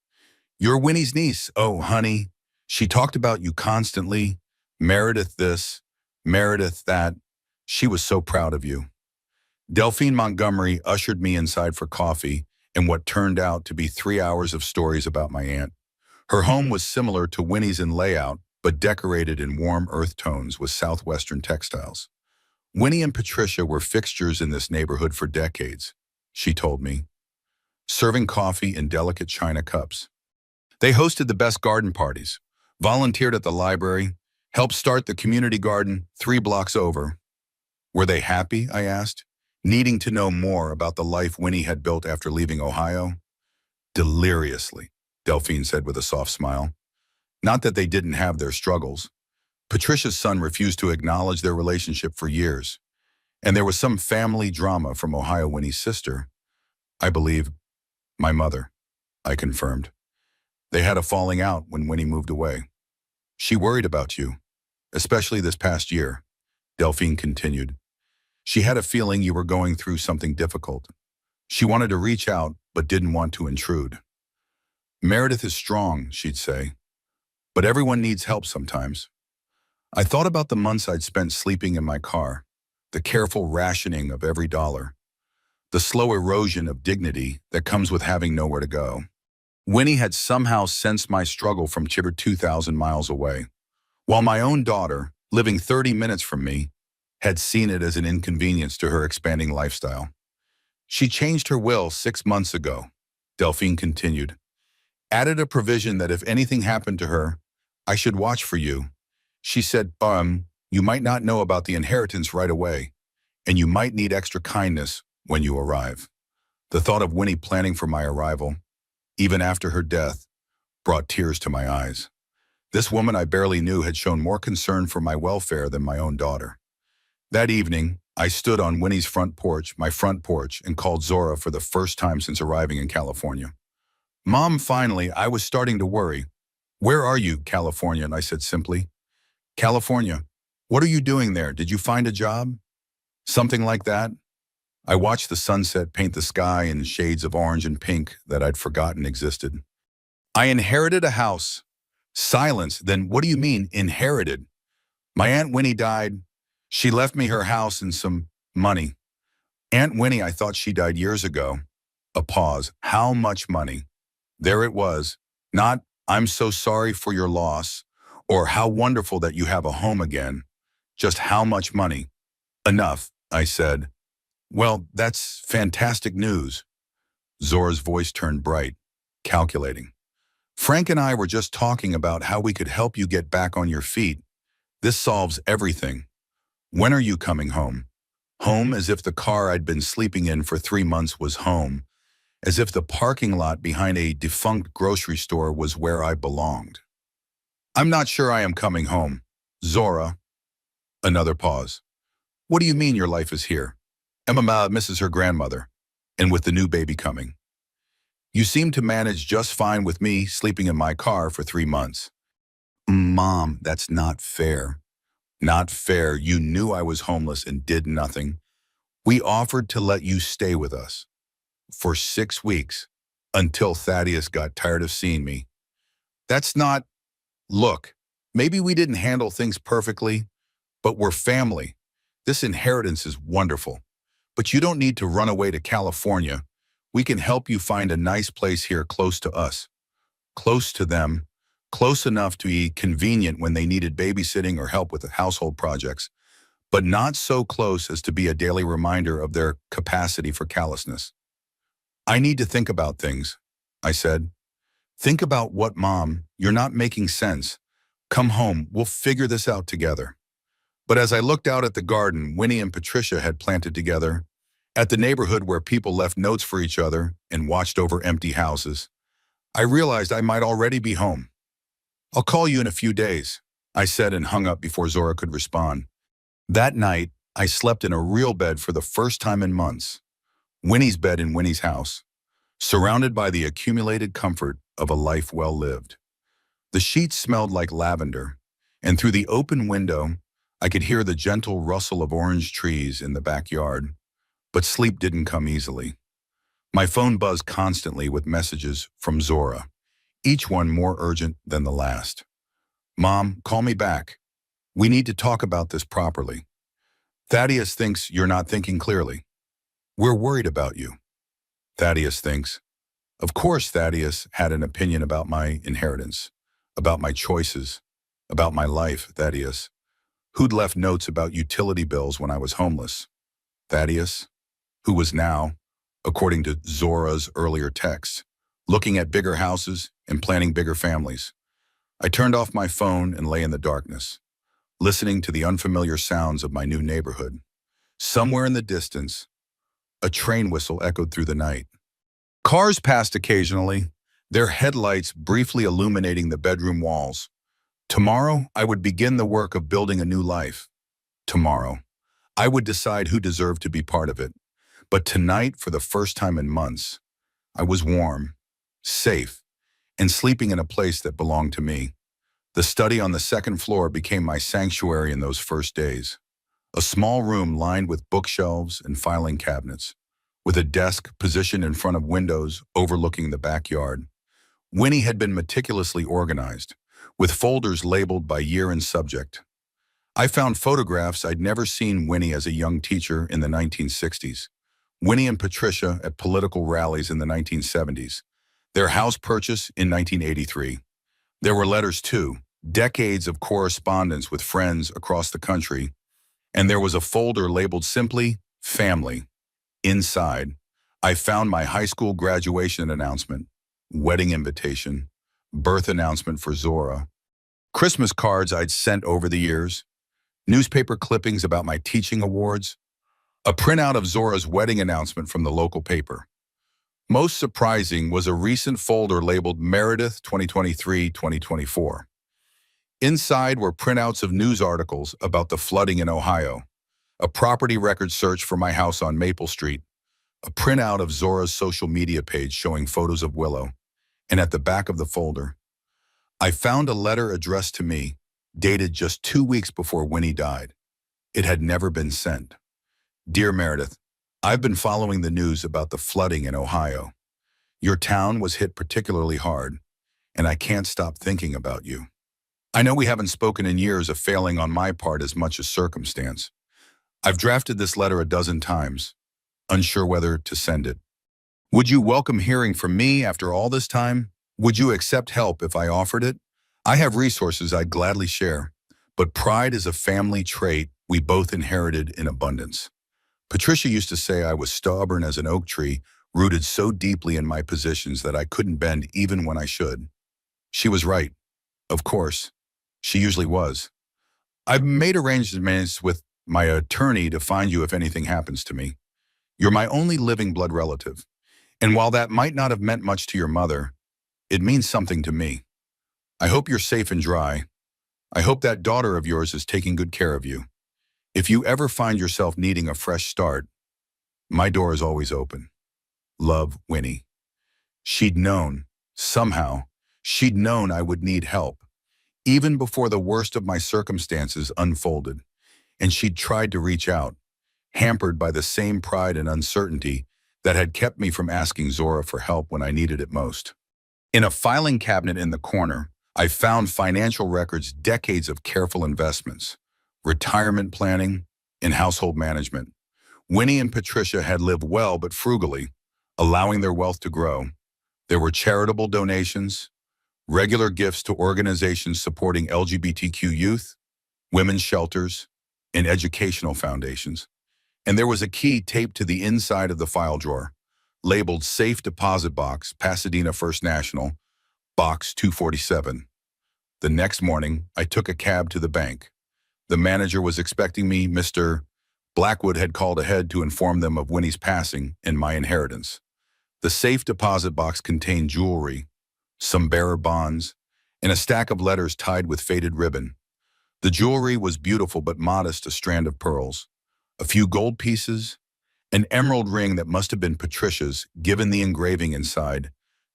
You're Winnie's niece. Oh, honey. She talked about you constantly. Meredith this, Meredith that. She was so proud of you. Delphine Montgomery ushered me inside for coffee and what turned out to be 3 hours of stories about my aunt. Her home was similar to Winnie's in layout, but decorated in warm earth tones with southwestern textiles. Winnie and Patricia were fixtures in this neighborhood for decades, she told me, serving coffee in delicate china cups. They hosted the best garden parties, volunteered at the library, helped start the community garden 3 blocks over. Were they happy, I asked, needing to know more about the life Winnie had built after leaving Ohio. Deliriously, Delphine said with a soft smile. Not that they didn't have their struggles. Patricia's son refused to acknowledge their relationship for years, and there was some family drama from Ohio Winnie's sister. I believe, my mother, I confirmed. They had a falling out when Winnie moved away. She worried about you, especially this past year, Delphine continued. She had a feeling you were going through something difficult. She wanted to reach out, but didn't want to intrude. Meredith is strong, she'd say, but everyone needs help sometimes. I thought about the months I'd spent sleeping in my car, the careful rationing of every dollar, the slow erosion of dignity that comes with having nowhere to go. Winnie had somehow sensed my struggle from 2,000 miles away, while my own daughter, living 30 minutes from me, had seen it as an inconvenience to her expanding lifestyle. She changed her will 6 months ago, Delphine continued, added a provision that if anything happened to her, I should watch for you. She said, you might not know about the inheritance right away, and you might need extra kindness when you arrive. The thought of Winnie planning for my arrival, even after her death, brought tears to my eyes. This woman I barely knew had shown more concern for my welfare than my own daughter. That evening, I stood on Winnie's my front porch, and called Zora for the first time since arriving in California. Mom, finally, I was starting to worry. Where are you, California? And I said simply. California, what are you doing there? Did you find a job? Something like that. I watched the sunset paint the sky in shades of orange and pink that I'd forgotten existed. I inherited a house. Silence. Then what do you mean, inherited? My Aunt Winnie died. She left me her house and some money. Aunt Winnie, I thought she died years ago. A pause. How much money? There it was. Not, I'm so sorry for your loss, or how wonderful that you have a home again. Just how much money? Enough, I said. Well, that's fantastic news. Zora's voice turned bright, calculating. Frank and I were just talking about how we could help you get back on your feet. This solves everything. When are you coming home? Home as if the car I'd been sleeping in for 3 months was home, as if the parking lot behind a defunct grocery store was where I belonged. I'm not sure I am coming home. Zora. Another pause. What do you mean your life is here? Emma misses her grandmother, and with the new baby coming. You seem to manage just fine with me sleeping in my car for 3 months. Mom, that's not fair. Not fair. You knew I was homeless and did nothing. We offered to let you stay with us for 6 weeks until Thaddeus got tired of seeing me. That's not... Look, maybe we didn't handle things perfectly, but we're family. This inheritance is wonderful. But you don't need to run away to California. We can help you find a nice place here close to us. Close to them. Close enough to be convenient when they needed babysitting or help with the household projects, but not so close as to be a daily reminder of their capacity for callousness. I need to think about things, I said. Think about what, Mom? You're not making sense. Come home, we'll figure this out together. But as I looked out at the garden Winnie and Patricia had planted together, at the neighborhood where people left notes for each other and watched over empty houses, I realized I might already be home. I'll call you in a few days, I said and hung up before Zora could respond. That night, I slept in a real bed for the first time in months. Winnie's bed in Winnie's house, surrounded by the accumulated comfort of a life well lived. The sheets smelled like lavender, and through the open window, I could hear the gentle rustle of orange trees in the backyard. But sleep didn't come easily. My phone buzzed constantly with messages from Zora, each one more urgent than the last. Mom, call me back. We need to talk about this properly. Thaddeus thinks you're not thinking clearly. We're worried about you. Thaddeus thinks. Of course Thaddeus had an opinion about my inheritance, about my choices. About my life, Thaddeus. Who'd left notes about utility bills when I was homeless? Thaddeus, who was now, according to Zora's earlier texts, looking at bigger houses and planning bigger families. I turned off my phone and lay in the darkness, listening to the unfamiliar sounds of my new neighborhood. Somewhere in the distance, a train whistle echoed through the night. Cars passed occasionally, their headlights briefly illuminating the bedroom walls. Tomorrow, I would begin the work of building a new life. Tomorrow, I would decide who deserved to be part of it. But tonight, for the first time in months, I was warm, safe, and sleeping in a place that belonged to me. The study on the second floor became my sanctuary in those first days. A small room lined with bookshelves and filing cabinets, with a desk positioned in front of windows overlooking the backyard. Winnie had been meticulously organized, with folders labeled by year and subject. I found photographs I'd never seen Winnie as a young teacher in the 1960s, Winnie and Patricia at political rallies in the 1970s, their house purchase in 1983. There were letters too, decades of correspondence with friends across the country, and there was a folder labeled simply Family. Inside, I found my high school graduation announcement, wedding invitation, birth announcement for Zora, Christmas cards I'd sent over the years, newspaper clippings about my teaching awards, a printout of Zora's wedding announcement from the local paper. Most surprising was a recent folder labeled Meredith 2023-2024. Inside were printouts of news articles about the flooding in Ohio, a property record search for my house on Maple Street, a printout of Zora's social media page showing photos of Willow, and at the back of the folder, I found a letter addressed to me, dated just 2 weeks before Winnie died. It had never been sent. Dear Meredith, I've been following the news about the flooding in Ohio. Your town was hit particularly hard, and I can't stop thinking about you. I know we haven't spoken in years, a failing on my part as much as circumstance. I've drafted this letter a dozen times, unsure whether to send it. Would you welcome hearing from me after all this time? Would you accept help if I offered it? I have resources I'd gladly share, but pride is a family trait we both inherited in abundance. Patricia used to say I was stubborn as an oak tree, rooted so deeply in my positions that I couldn't bend even when I should. She was right. Of course, she usually was. I've made arrangements with my attorney to find you if anything happens to me. You're my only living blood relative, and while that might not have meant much to your mother, it means something to me. I hope you're safe and dry. I hope that daughter of yours is taking good care of you. If you ever find yourself needing a fresh start, my door is always open. Love, Winnie. She'd known, somehow, she'd known I would need help, even before the worst of my circumstances unfolded, and she'd tried to reach out, hampered by the same pride and uncertainty that had kept me from asking Zora for help when I needed it most. In a filing cabinet in the corner, I found financial records, decades of careful investments, retirement planning, and household management. Winnie and Patricia had lived well but frugally, allowing their wealth to grow. There were charitable donations, regular gifts to organizations supporting LGBTQ youth, women's shelters, and educational foundations. And there was a key taped to the inside of the file drawer, labeled Safe Deposit Box, Pasadena First National, Box 247. The next morning, I took a cab to the bank. The manager was expecting me. Mr. Blackwood had called ahead to inform them of Winnie's passing and my inheritance. The safe deposit box contained jewelry, some bearer bonds, and a stack of letters tied with faded ribbon. The jewelry was beautiful but modest, a strand of pearls, a few gold pieces, an emerald ring that must have been Patricia's, given the engraving inside,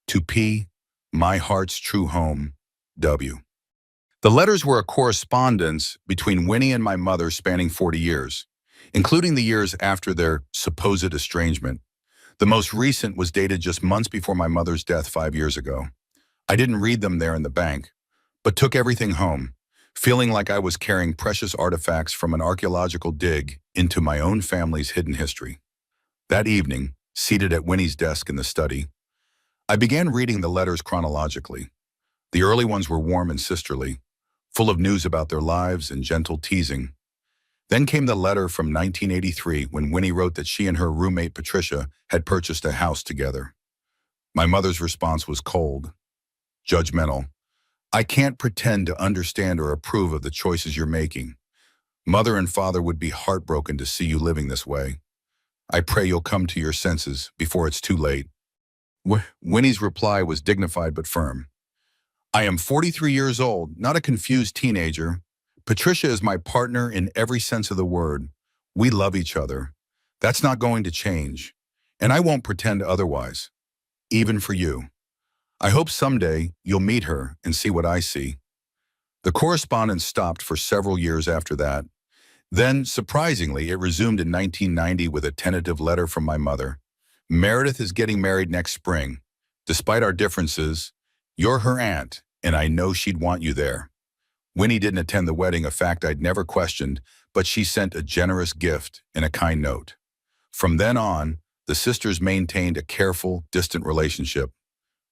to P, my heart's true home, W. The letters were a correspondence between Winnie and my mother spanning 40 years, including the years after their supposed estrangement. The most recent was dated just months before my mother's death 5 years ago. I didn't read them there in the bank, but took everything home, feeling like I was carrying precious artifacts from an archaeological dig into my own family's hidden history. That evening, seated at Winnie's desk in the study, I began reading the letters chronologically. The early ones were warm and sisterly, full of news about their lives and gentle teasing. Then came the letter from 1983 when Winnie wrote that she and her roommate Patricia had purchased a house together. My mother's response was cold, judgmental. I can't pretend to understand or approve of the choices you're making. Mother and father would be heartbroken to see you living this way. I pray you'll come to your senses before it's too late. Winnie's reply was dignified but firm. I am 43 years old, not a confused teenager. Patricia is my partner in every sense of the word. We love each other. That's not going to change. And I won't pretend otherwise, even for you. I hope someday you'll meet her and see what I see. The correspondence stopped for several years after that. Then, surprisingly, it resumed in 1990 with a tentative letter from my mother. Meredith is getting married next spring. Despite our differences, you're her aunt, and I know she'd want you there. Winnie didn't attend the wedding, a fact I'd never questioned, but she sent a generous gift and a kind note. From then on, the sisters maintained a careful, distant relationship.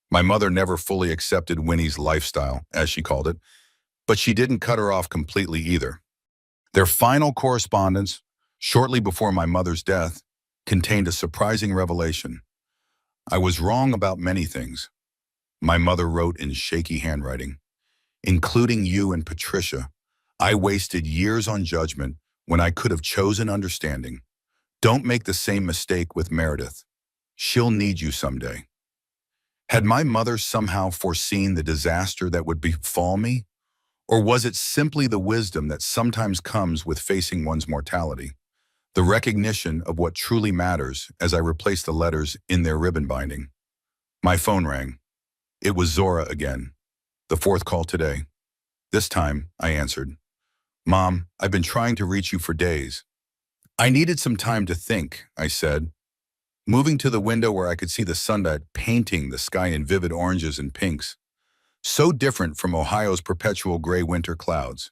My mother never fully accepted Winnie's lifestyle, as she called it, but she didn't cut her off completely either. Their final correspondence, shortly before my mother's death, contained a surprising revelation. I was wrong about many things, my mother wrote in shaky handwriting. Including you and Patricia, I wasted years on judgment when I could have chosen understanding. Don't make the same mistake with Meredith. She'll need you someday. Had my mother somehow foreseen the disaster that would befall me? Or was it simply the wisdom that sometimes comes with facing one's mortality? The recognition of what truly matters as I replaced the letters in their ribbon binding. My phone rang. It was Zora again. The fourth call today. This time, I answered. Mom, I've been trying to reach you for days. I needed some time to think, I said, moving to the window where I could see the sunlight painting the sky in vivid oranges and pinks. So different from Ohio's perpetual gray winter clouds.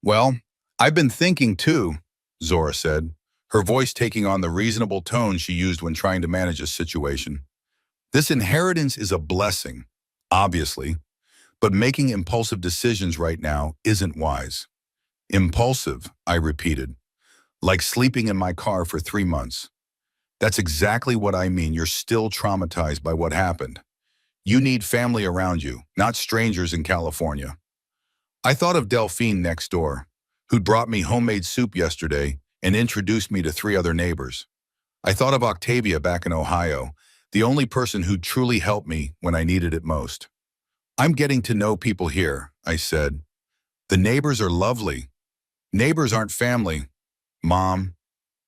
Well, I've been thinking too, Zora said, her voice taking on the reasonable tone she used when trying to manage a situation. This inheritance is a blessing, obviously, but making impulsive decisions right now isn't wise. Impulsive, I repeated, like sleeping in my car for 3 months. That's exactly what I mean. You're still traumatized by what happened. You need family around you, not strangers in California. I thought of Delphine next door, who'd brought me homemade soup yesterday and introduced me to 3 other neighbors. I thought of Octavia back in Ohio, the only person who'd truly helped me when I needed it most. I'm getting to know people here, I said. The neighbors are lovely. Neighbors aren't family. Mom?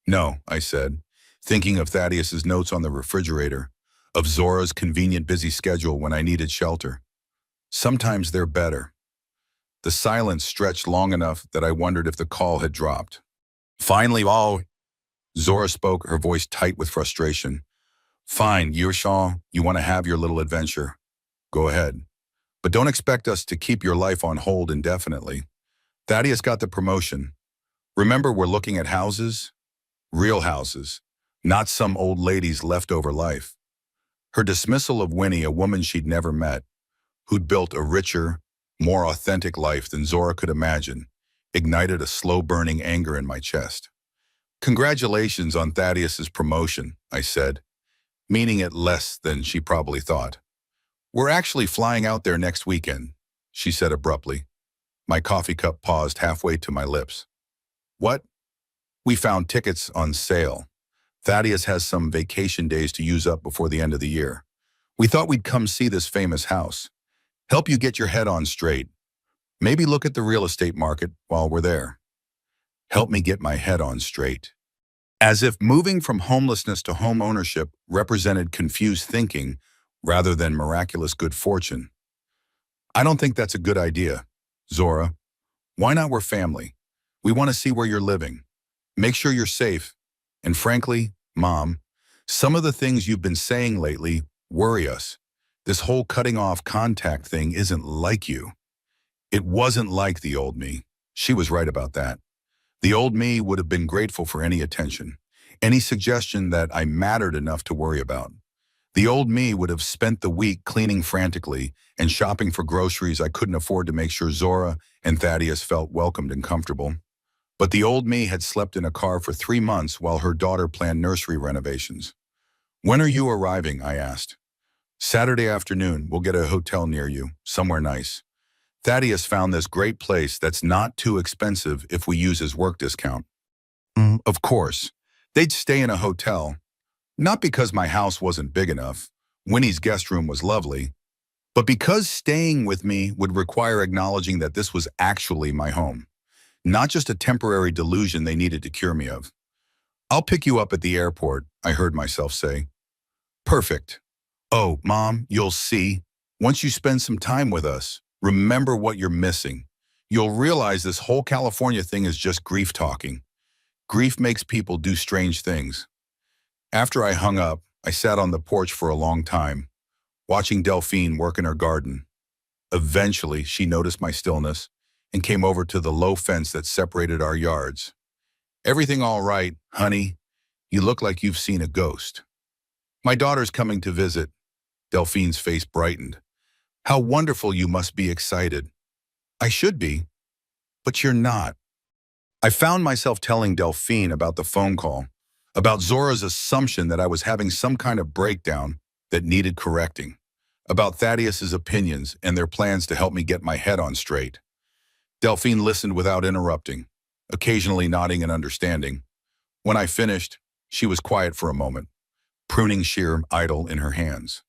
No, I said, thinking of Thaddeus's notes on the refrigerator, of Zora's convenient busy schedule when I needed shelter. Sometimes they're better. The silence stretched long enough that I wondered if the call had dropped. Finally, Zora spoke, her voice tight with frustration. Fine, Yurshaw, you want to have your little adventure. Go ahead. But don't expect us to keep your life on hold indefinitely. Thaddeus got the promotion. Remember, we're looking at houses? Real houses, not some old lady's leftover life. Her dismissal of Winnie, a woman she'd never met, who'd built a richer, more authentic life than Zora could imagine, ignited a slow-burning anger in my chest. Congratulations on Thaddeus's promotion, I said, meaning it less than she probably thought. We're actually flying out there next weekend, she said abruptly. My coffee cup paused halfway to my lips. What? We found tickets on sale. Thaddeus has some vacation days to use up before the end of the year. We thought we'd come see this famous house. Help you get your head on straight. Maybe look at the real estate market while we're there. Help me get my head on straight. As if moving from homelessness to home ownership represented confused thinking rather than miraculous good fortune. I don't think that's a good idea, Zora. Why not we're family? We want to see where you're living. Make sure you're safe. And frankly, Mom, some of the things you've been saying lately worry us. This whole cutting off contact thing isn't like you. It wasn't like the old me. She was right about that. The old me would have been grateful for any attention, any suggestion that I mattered enough to worry about. The old me would have spent the week cleaning frantically and shopping for groceries I couldn't afford to make sure Zora and Thaddeus felt welcomed and comfortable. But the old me had slept in a car for 3 months while her daughter planned nursery renovations. "When are you arriving?" I asked. "Saturday afternoon. We'll get a hotel near you, somewhere nice. Thaddeus found this great place that's not too expensive if we use his work discount." Of course. They'd stay in a hotel. Not because my house wasn't big enough. Winnie's guest room was lovely. But because staying with me would require acknowledging that this was actually my home. Not just a temporary delusion they needed to cure me of. "I'll pick you up at the airport," I heard myself say. "Perfect. Oh, Mom, you'll see. Once you spend some time with us, remember what you're missing. You'll realize this whole California thing is just grief talking. Grief makes people do strange things." After I hung up, I sat on the porch for a long time, watching Delphine work in her garden. Eventually, she noticed my stillness and came over to the low fence that separated our yards. "Everything all right, honey? You look like you've seen a ghost." "My daughter's coming to visit." Delphine's face brightened. "How wonderful, you must be excited." "I should be, but you're not." I found myself telling Delphine about the phone call, about Zora's assumption that I was having some kind of breakdown that needed correcting, about Thaddeus's opinions and their plans to help me get my head on straight. Delphine listened without interrupting, occasionally nodding and understanding. When I finished, she was quiet for a moment, pruning sheer idle in her hands.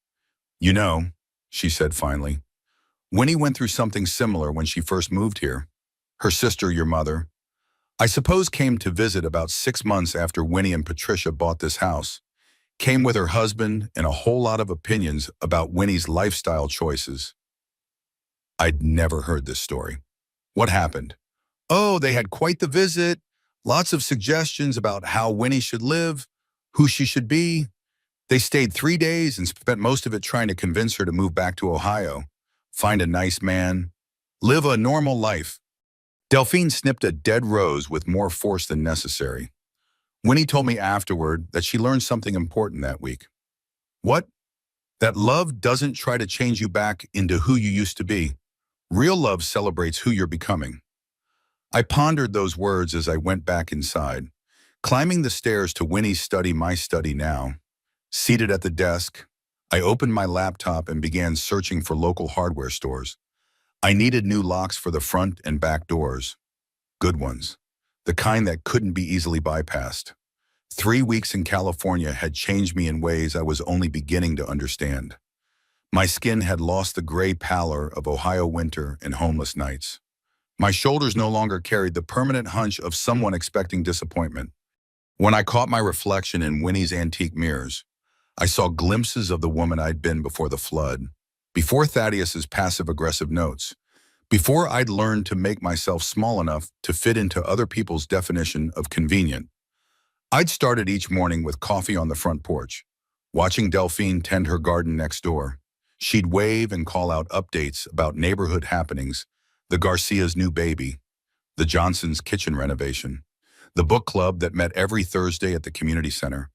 "You know," she said finally, "Winnie went through something similar when she first moved here. Her sister, your mother, I suppose, came to visit about 6 months after Winnie and Patricia bought this house. Came with her husband and a whole lot of opinions about Winnie's lifestyle choices." I'd never heard this story. "What happened?" "Oh, they had quite the visit. Lots of suggestions about how Winnie should live, who she should be. They stayed 3 days and spent most of it trying to convince her to move back to Ohio, find a nice man, live a normal life." Delphine snipped a dead rose with more force than necessary. Winnie told me afterward that she learned something important that week. "What?" "That love doesn't try to change you back into who you used to be. Real love celebrates who you're becoming." I pondered those words as I went back inside, climbing the stairs to Winnie's study, my study now. Seated at the desk, I opened my laptop and began searching for local hardware stores. I needed new locks for the front and back doors. Good ones. The kind that couldn't be easily bypassed. 3 weeks in California had changed me in ways I was only beginning to understand. My skin had lost the gray pallor of Ohio winter and homeless nights. My shoulders no longer carried the permanent hunch of someone expecting disappointment. When I caught my reflection in Winnie's antique mirrors, I saw glimpses of the woman I'd been before the flood, before Thaddeus's passive-aggressive notes, before I'd learned to make myself small enough to fit into other people's definition of convenient. I'd started each morning with coffee on the front porch, watching Delphine tend her garden next door. She'd wave and call out updates about neighborhood happenings, the Garcia's new baby, the Johnson's kitchen renovation, the book club that met every Thursday at the community center.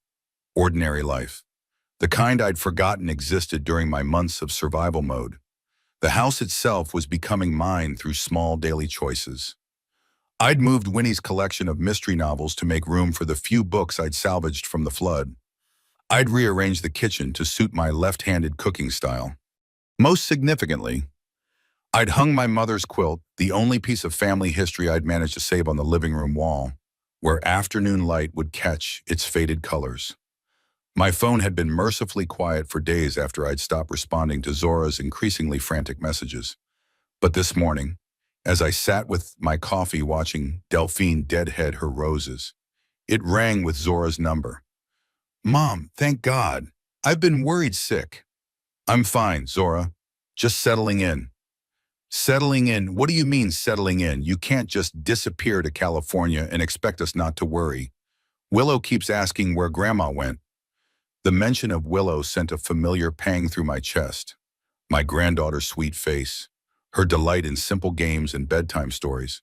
Ordinary life. The kind I'd forgotten existed during my months of survival mode. The house itself was becoming mine through small daily choices. I'd moved Winnie's collection of mystery novels to make room for the few books I'd salvaged from the flood. I'd rearranged the kitchen to suit my left-handed cooking style. Most significantly, I'd hung my mother's quilt, the only piece of family history I'd managed to save, on the living room wall, where afternoon light would catch its faded colors. My phone had been mercifully quiet for days after I'd stopped responding to Zora's increasingly frantic messages. But this morning, as I sat with my coffee watching Delphine deadhead her roses, it rang with Zora's number. "Mom, thank God. I've been worried sick." "I'm fine, Zora. Just settling in." "Settling in? What do you mean settling in? You can't just disappear to California and expect us not to worry. Willow keeps asking where Grandma went." The mention of Willow sent a familiar pang through my chest. My granddaughter's sweet face, her delight in simple games and bedtime stories.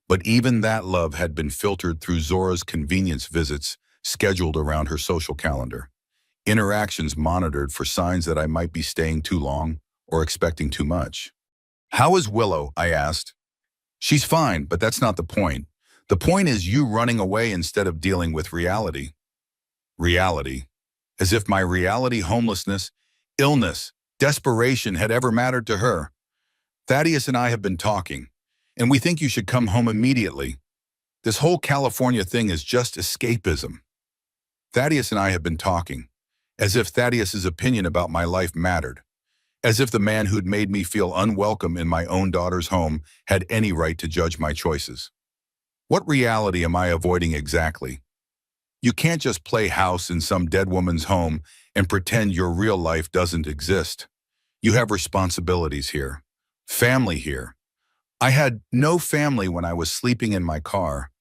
But even that love had been filtered through Zora's convenience visits scheduled around her social calendar. Interactions monitored for signs that I might be staying too long or expecting too much. "How is Willow?" I asked. "She's fine, but that's not the point. The point is you running away instead of dealing with reality." Reality. As if my reality, homelessness, illness, desperation had ever mattered to her. "Thaddeus and I have been talking, and we think you should come home immediately. This whole California thing is just escapism." Thaddeus and I have been talking, as if Thaddeus's opinion about my life mattered, as if the man who'd made me feel unwelcome in my own daughter's home had any right to judge my choices. What reality am I avoiding exactly? You can't just play house in some dead woman's home and pretend your real life doesn't exist. You have responsibilities here. Family here. I had no family when I was sleeping in my car.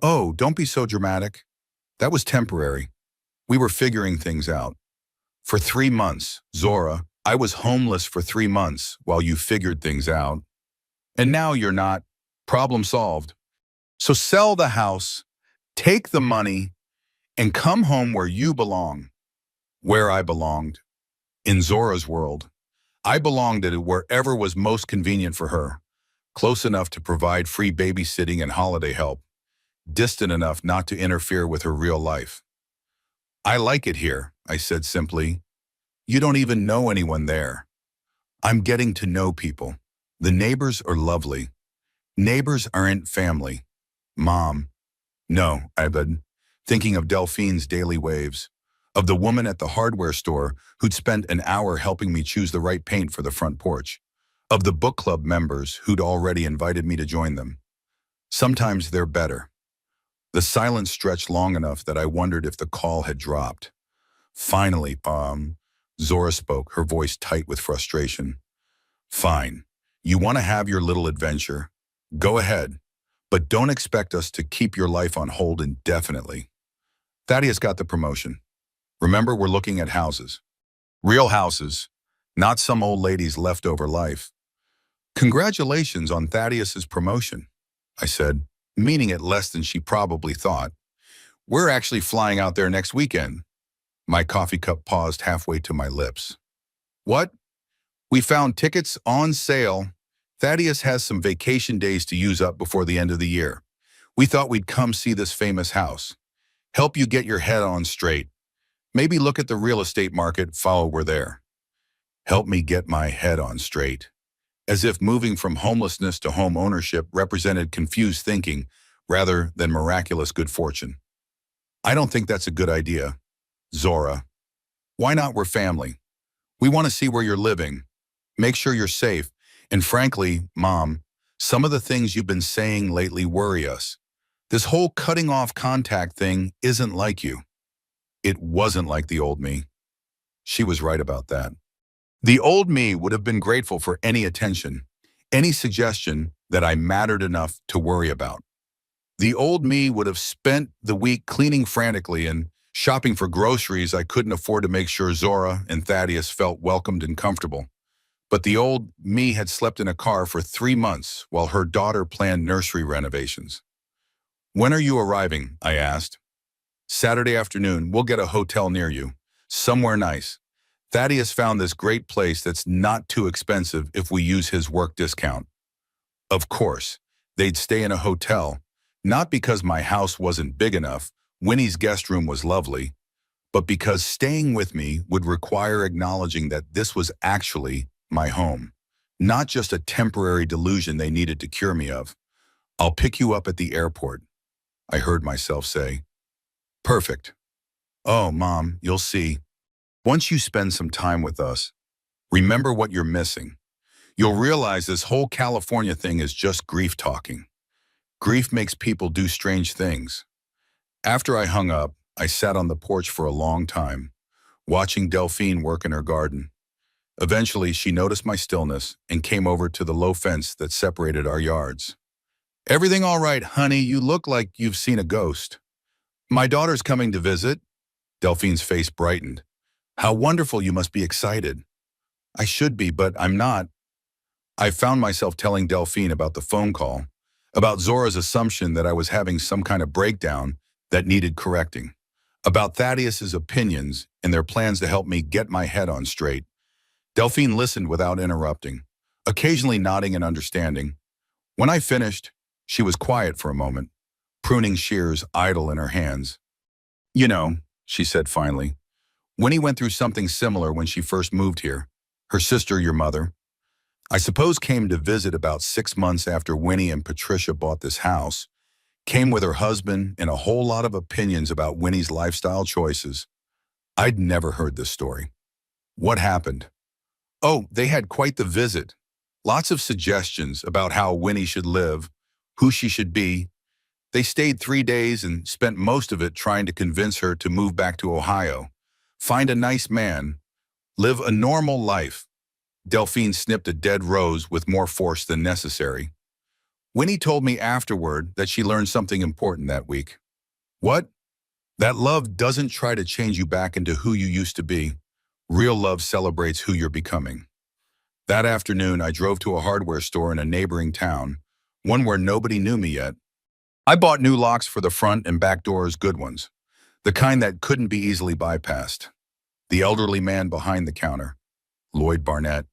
"Oh, don't be so dramatic. That was temporary. We were figuring things out. For 3 months, Zora, I was homeless for 3 months while you figured things out. And now you're not. Problem solved. So sell the house, take the money, and come home where you belong." Where I belonged. In Zora's world. I belonged at wherever was most convenient for her. Close enough to provide free babysitting and holiday help. Distant enough not to interfere with her real life. "I like it here," I said simply. "You don't even know anyone there." "I'm getting to know people. The neighbors are lovely. Neighbors aren't family." "Mom." "No," I said, thinking of Delphine's daily waves, of the woman at the hardware store who'd spent an hour helping me choose the right paint for the front porch, of the book club members who'd already invited me to join them. Sometimes they're better. The silence stretched long enough that I wondered if the call had dropped. "Finally, Zora spoke, her voice tight with frustration. "Fine. You want to have your little adventure? Go ahead. But don't expect us to keep your life on hold indefinitely." Thaddeus got the promotion. Remember, we're looking at houses. Real houses, not some old lady's leftover life. "Congratulations on Thaddeus's promotion," I said, meaning it less than she probably thought. "We're actually flying out there next weekend." My coffee cup paused halfway to my lips. "What?" "We found tickets on sale. Thaddeus has some vacation days to use up before the end of the year. We thought we'd come see this famous house. Help you get your head on straight. Maybe look at the real estate market while we're there." Help me get my head on straight. As if moving from homelessness to home ownership represented confused thinking rather than miraculous good fortune. "I don't think that's a good idea, Zora." "Why not? We're family. We want to see where you're living. Make sure you're safe. And frankly, Mom, some of the things you've been saying lately worry us. This whole cutting off contact thing isn't like you." It wasn't like the old me. She was right about that. The old me would have been grateful for any attention, any suggestion that I mattered enough to worry about. The old me would have spent the week cleaning frantically and shopping for groceries I couldn't afford to make sure Zora and Thaddeus felt welcomed and comfortable. But the old me had slept in a car for 3 months while her daughter planned nursery renovations. "When are you arriving?" I asked. "Saturday afternoon. We'll get a hotel near you. Somewhere nice. Thaddeus found this great place that's not too expensive if we use his work discount." Of course, they'd stay in a hotel, not because my house wasn't big enough, Winnie's guest room was lovely, but because staying with me would require acknowledging that this was actually my home, not just a temporary delusion they needed to cure me of. "I'll pick you up at the airport," I heard myself say. "Perfect." "Oh, Mom, you'll see. Once you spend some time with us, remember what you're missing. You'll realize this whole California thing is just grief talking. Grief makes people do strange things." After I hung up, I sat on the porch for a long time, watching Delphine work in her garden. Eventually, she noticed my stillness and came over to the low fence that separated our yards. "Everything all right, honey? You look like you've seen a ghost." "My daughter's coming to visit." Delphine's face brightened. "How wonderful, you must be excited." "I should be, but I'm not." I found myself telling Delphine about the phone call, about Zora's assumption that I was having some kind of breakdown that needed correcting, about Thaddeus's opinions and their plans to help me get my head on straight. Delphine listened without interrupting, occasionally nodding and understanding. When I finished, she was quiet for a moment, pruning shears idle in her hands. You know, she said finally, Winnie went through something similar when she first moved here. Her sister, your mother, I suppose came to visit about 6 months after Winnie and Patricia bought this house, came with her husband and a whole lot of opinions about Winnie's lifestyle choices. I'd never heard this story. What happened? Oh, they had quite the visit. Lots of suggestions about how Winnie should live, who she should be. They stayed 3 days and spent most of it trying to convince her to move back to Ohio, find a nice man, live a normal life. Delphine snipped a dead rose with more force than necessary. Winnie told me afterward that she learned something important that week. What? That love doesn't try to change you back into who you used to be. Real love celebrates who you're becoming. That afternoon, I drove to a hardware store in a neighboring town, one where nobody knew me yet. I bought new locks for the front and back doors, good ones, the kind that couldn't be easily bypassed. The elderly man behind the counter, Lloyd Barnett,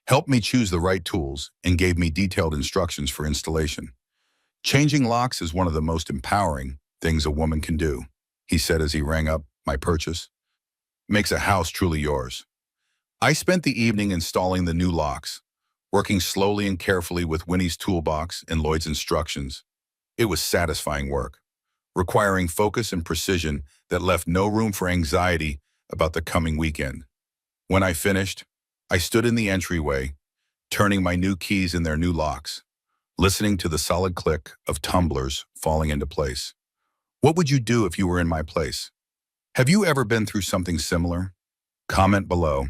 helped me choose the right tools and gave me detailed instructions for installation. Changing locks is one of the most empowering things a woman can do, he said as he rang up my purchase. Makes a house truly yours. I spent the evening installing the new locks, working slowly and carefully with Winnie's toolbox and Lloyd's instructions. It was satisfying work, requiring focus and precision that left no room for anxiety about the coming weekend. When I finished, I stood in the entryway, turning my new keys in their new locks, listening to the solid click of tumblers falling into place. What would you do if you were in my place? Have you ever been through something similar? Comment below.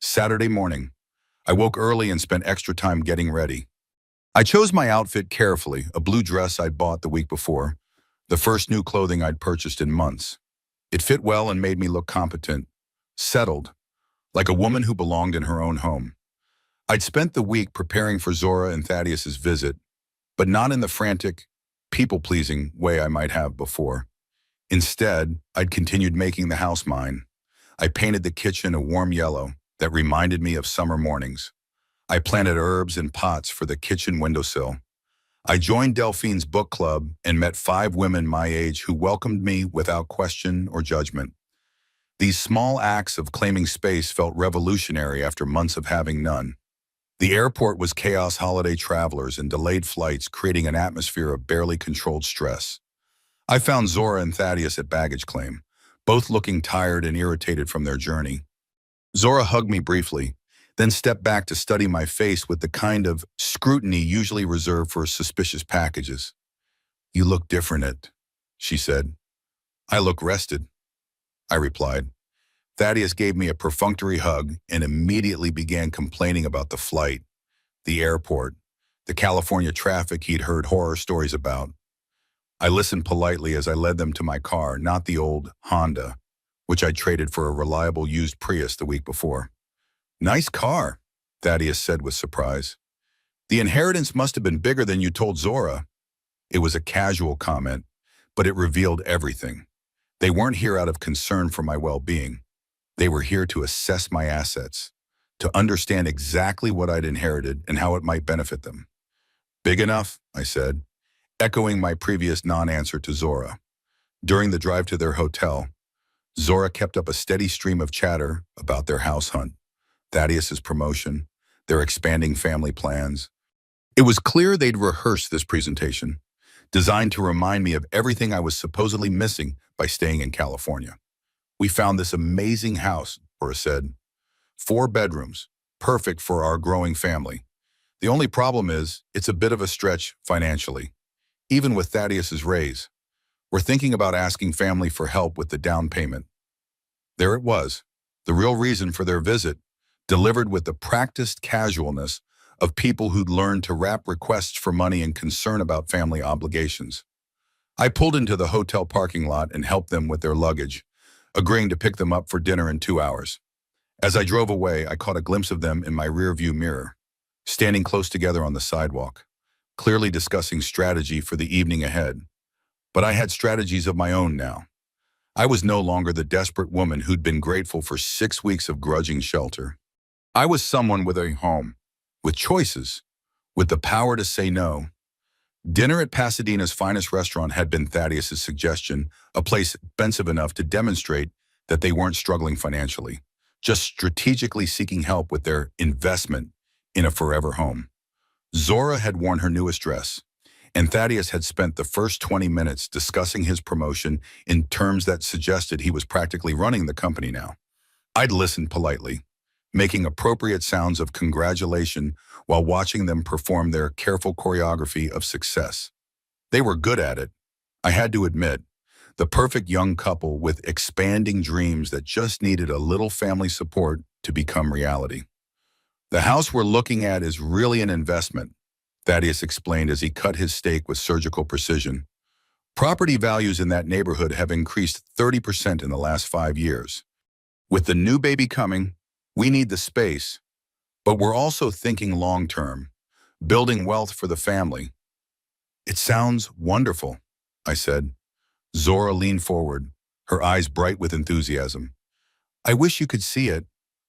Saturday morning. I woke early and spent extra time getting ready. I chose my outfit carefully, a blue dress I'd bought the week before, the first new clothing I'd purchased in months. It fit well and made me look competent, settled, like a woman who belonged in her own home. I'd spent the week preparing for Zora and Thaddeus's visit, but not in the frantic, people-pleasing way I might have before. Instead, I'd continued making the house mine. I painted the kitchen a warm yellow that reminded me of summer mornings. I planted herbs in pots for the kitchen windowsill. I joined Delphine's book club and met 5 women my age who welcomed me without question or judgment. These small acts of claiming space felt revolutionary after months of having none. The airport was chaos, holiday travelers and delayed flights creating an atmosphere of barely controlled stress. I found Zora and Thaddeus at baggage claim, both looking tired and irritated from their journey. Zora hugged me briefly, then stepped back to study my face with the kind of scrutiny usually reserved for suspicious packages. You look different, she said. I look rested, I replied. Thaddeus gave me a perfunctory hug and immediately began complaining about the flight, the airport, the California traffic he'd heard horror stories about. I listened politely as I led them to my car, not the old Honda, which I'd traded for a reliable used Prius the week before. Nice car, Thaddeus said with surprise. The inheritance must have been bigger than you told Zora. It was a casual comment, but it revealed everything. They weren't here out of concern for my well-being. They were here to assess my assets, to understand exactly what I'd inherited and how it might benefit them. Big enough, I said, echoing my previous non-answer to Zora. During the drive to their hotel, Zora kept up a steady stream of chatter about their house hunt, Thaddeus's promotion, their expanding family plans. It was clear they'd rehearsed this presentation, designed to remind me of everything I was supposedly missing by staying in California. We found this amazing house, Zora said. 4 bedrooms, perfect for our growing family. The only problem is, it's a bit of a stretch financially, even with Thaddeus's raise. We're thinking about asking family for help with the down payment. There it was, the real reason for their visit, delivered with the practiced casualness of people who'd learned to wrap requests for money and concern about family obligations. I pulled into the hotel parking lot and helped them with their luggage, agreeing to pick them up for dinner in 2 hours. As I drove away, I caught a glimpse of them in my rearview mirror, standing close together on the sidewalk, clearly discussing strategy for the evening ahead. But I had strategies of my own now. I was no longer the desperate woman who'd been grateful for 6 weeks of grudging shelter. I was someone with a home, with choices, with the power to say no. Dinner at Pasadena's finest restaurant had been Thaddeus's suggestion, a place expensive enough to demonstrate that they weren't struggling financially, just strategically seeking help with their investment in a forever home. Zora had worn her newest dress, and Thaddeus had spent the first 20 minutes discussing his promotion in terms that suggested he was practically running the company now. I'd listened politely, making appropriate sounds of congratulation while watching them perform their careful choreography of success. They were good at it, I had to admit, the perfect young couple with expanding dreams that just needed a little family support to become reality. The house we're looking at is really an investment, Thaddeus explained as he cut his steak with surgical precision. Property values in that neighborhood have increased 30% in the last 5 years. With the new baby coming, we need the space, but we're also thinking long-term, building wealth for the family. It sounds wonderful, I said. Zora leaned forward, her eyes bright with enthusiasm. I wish you could see it,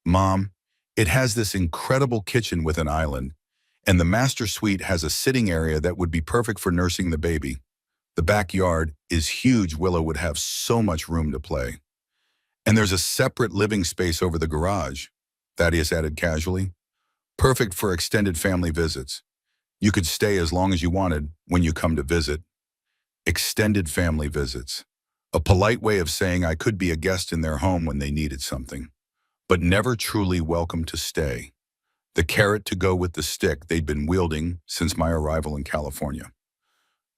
Mom. It has this incredible kitchen with an island, and the master suite has a sitting area that would be perfect for nursing the baby. The backyard is huge. Willow would have so much room to play. And there's a separate living space over the garage, Thaddeus added casually. Perfect for extended family visits. You could stay as long as you wanted when you come to visit. Extended family visits. A polite way of saying I could be a guest in their home when they needed something, but never truly welcome to stay. The carrot to go with the stick they'd been wielding since my arrival in California.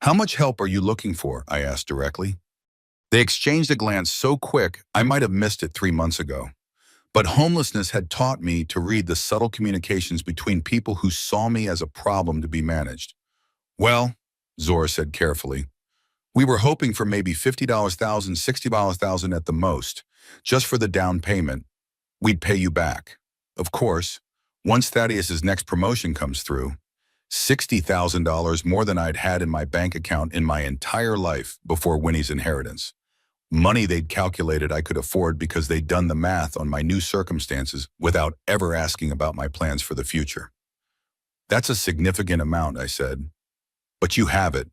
How much help are you looking for? I asked directly. They exchanged a glance so quick I might have missed it 3 months ago. But homelessness had taught me to read the subtle communications between people who saw me as a problem to be managed. Well, Zora said carefully, we were hoping for maybe $50,000, $60,000 at the most, just for the down payment. We'd pay you back. Of course, once Thaddeus's next promotion comes through, $60,000 more than I'd had in my bank account in my entire life before Winnie's inheritance. Money they'd calculated I could afford because they'd done the math on my new circumstances without ever asking about my plans for the future. That's a significant amount, I said. But you have it,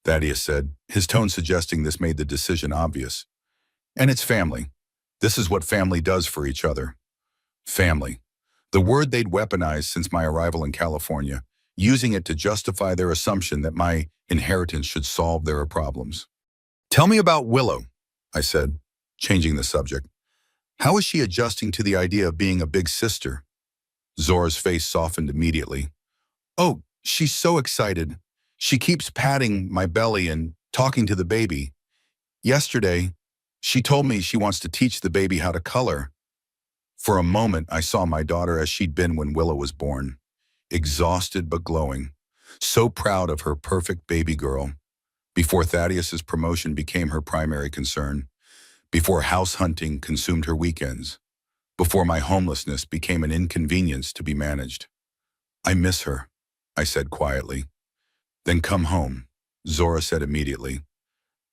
Thaddeus said, his tone suggesting this made the decision obvious. And it's family. This is what family does for each other. Family. The word they'd weaponized since my arrival in California, using it to justify their assumption that my inheritance should solve their problems. Tell me about Willow, I said, changing the subject. How is she adjusting to the idea of being a big sister? Zora's face softened immediately. Oh, she's so excited. She keeps patting my belly and talking to the baby. Yesterday, she told me she wants to teach the baby how to color. For a moment, I saw my daughter as she'd been when Willow was born, exhausted but glowing, so proud of her perfect baby girl. Before Thaddeus's promotion became her primary concern, before house hunting consumed her weekends, before my homelessness became an inconvenience to be managed. I miss her, I said quietly. Then come home, Zora said immediately.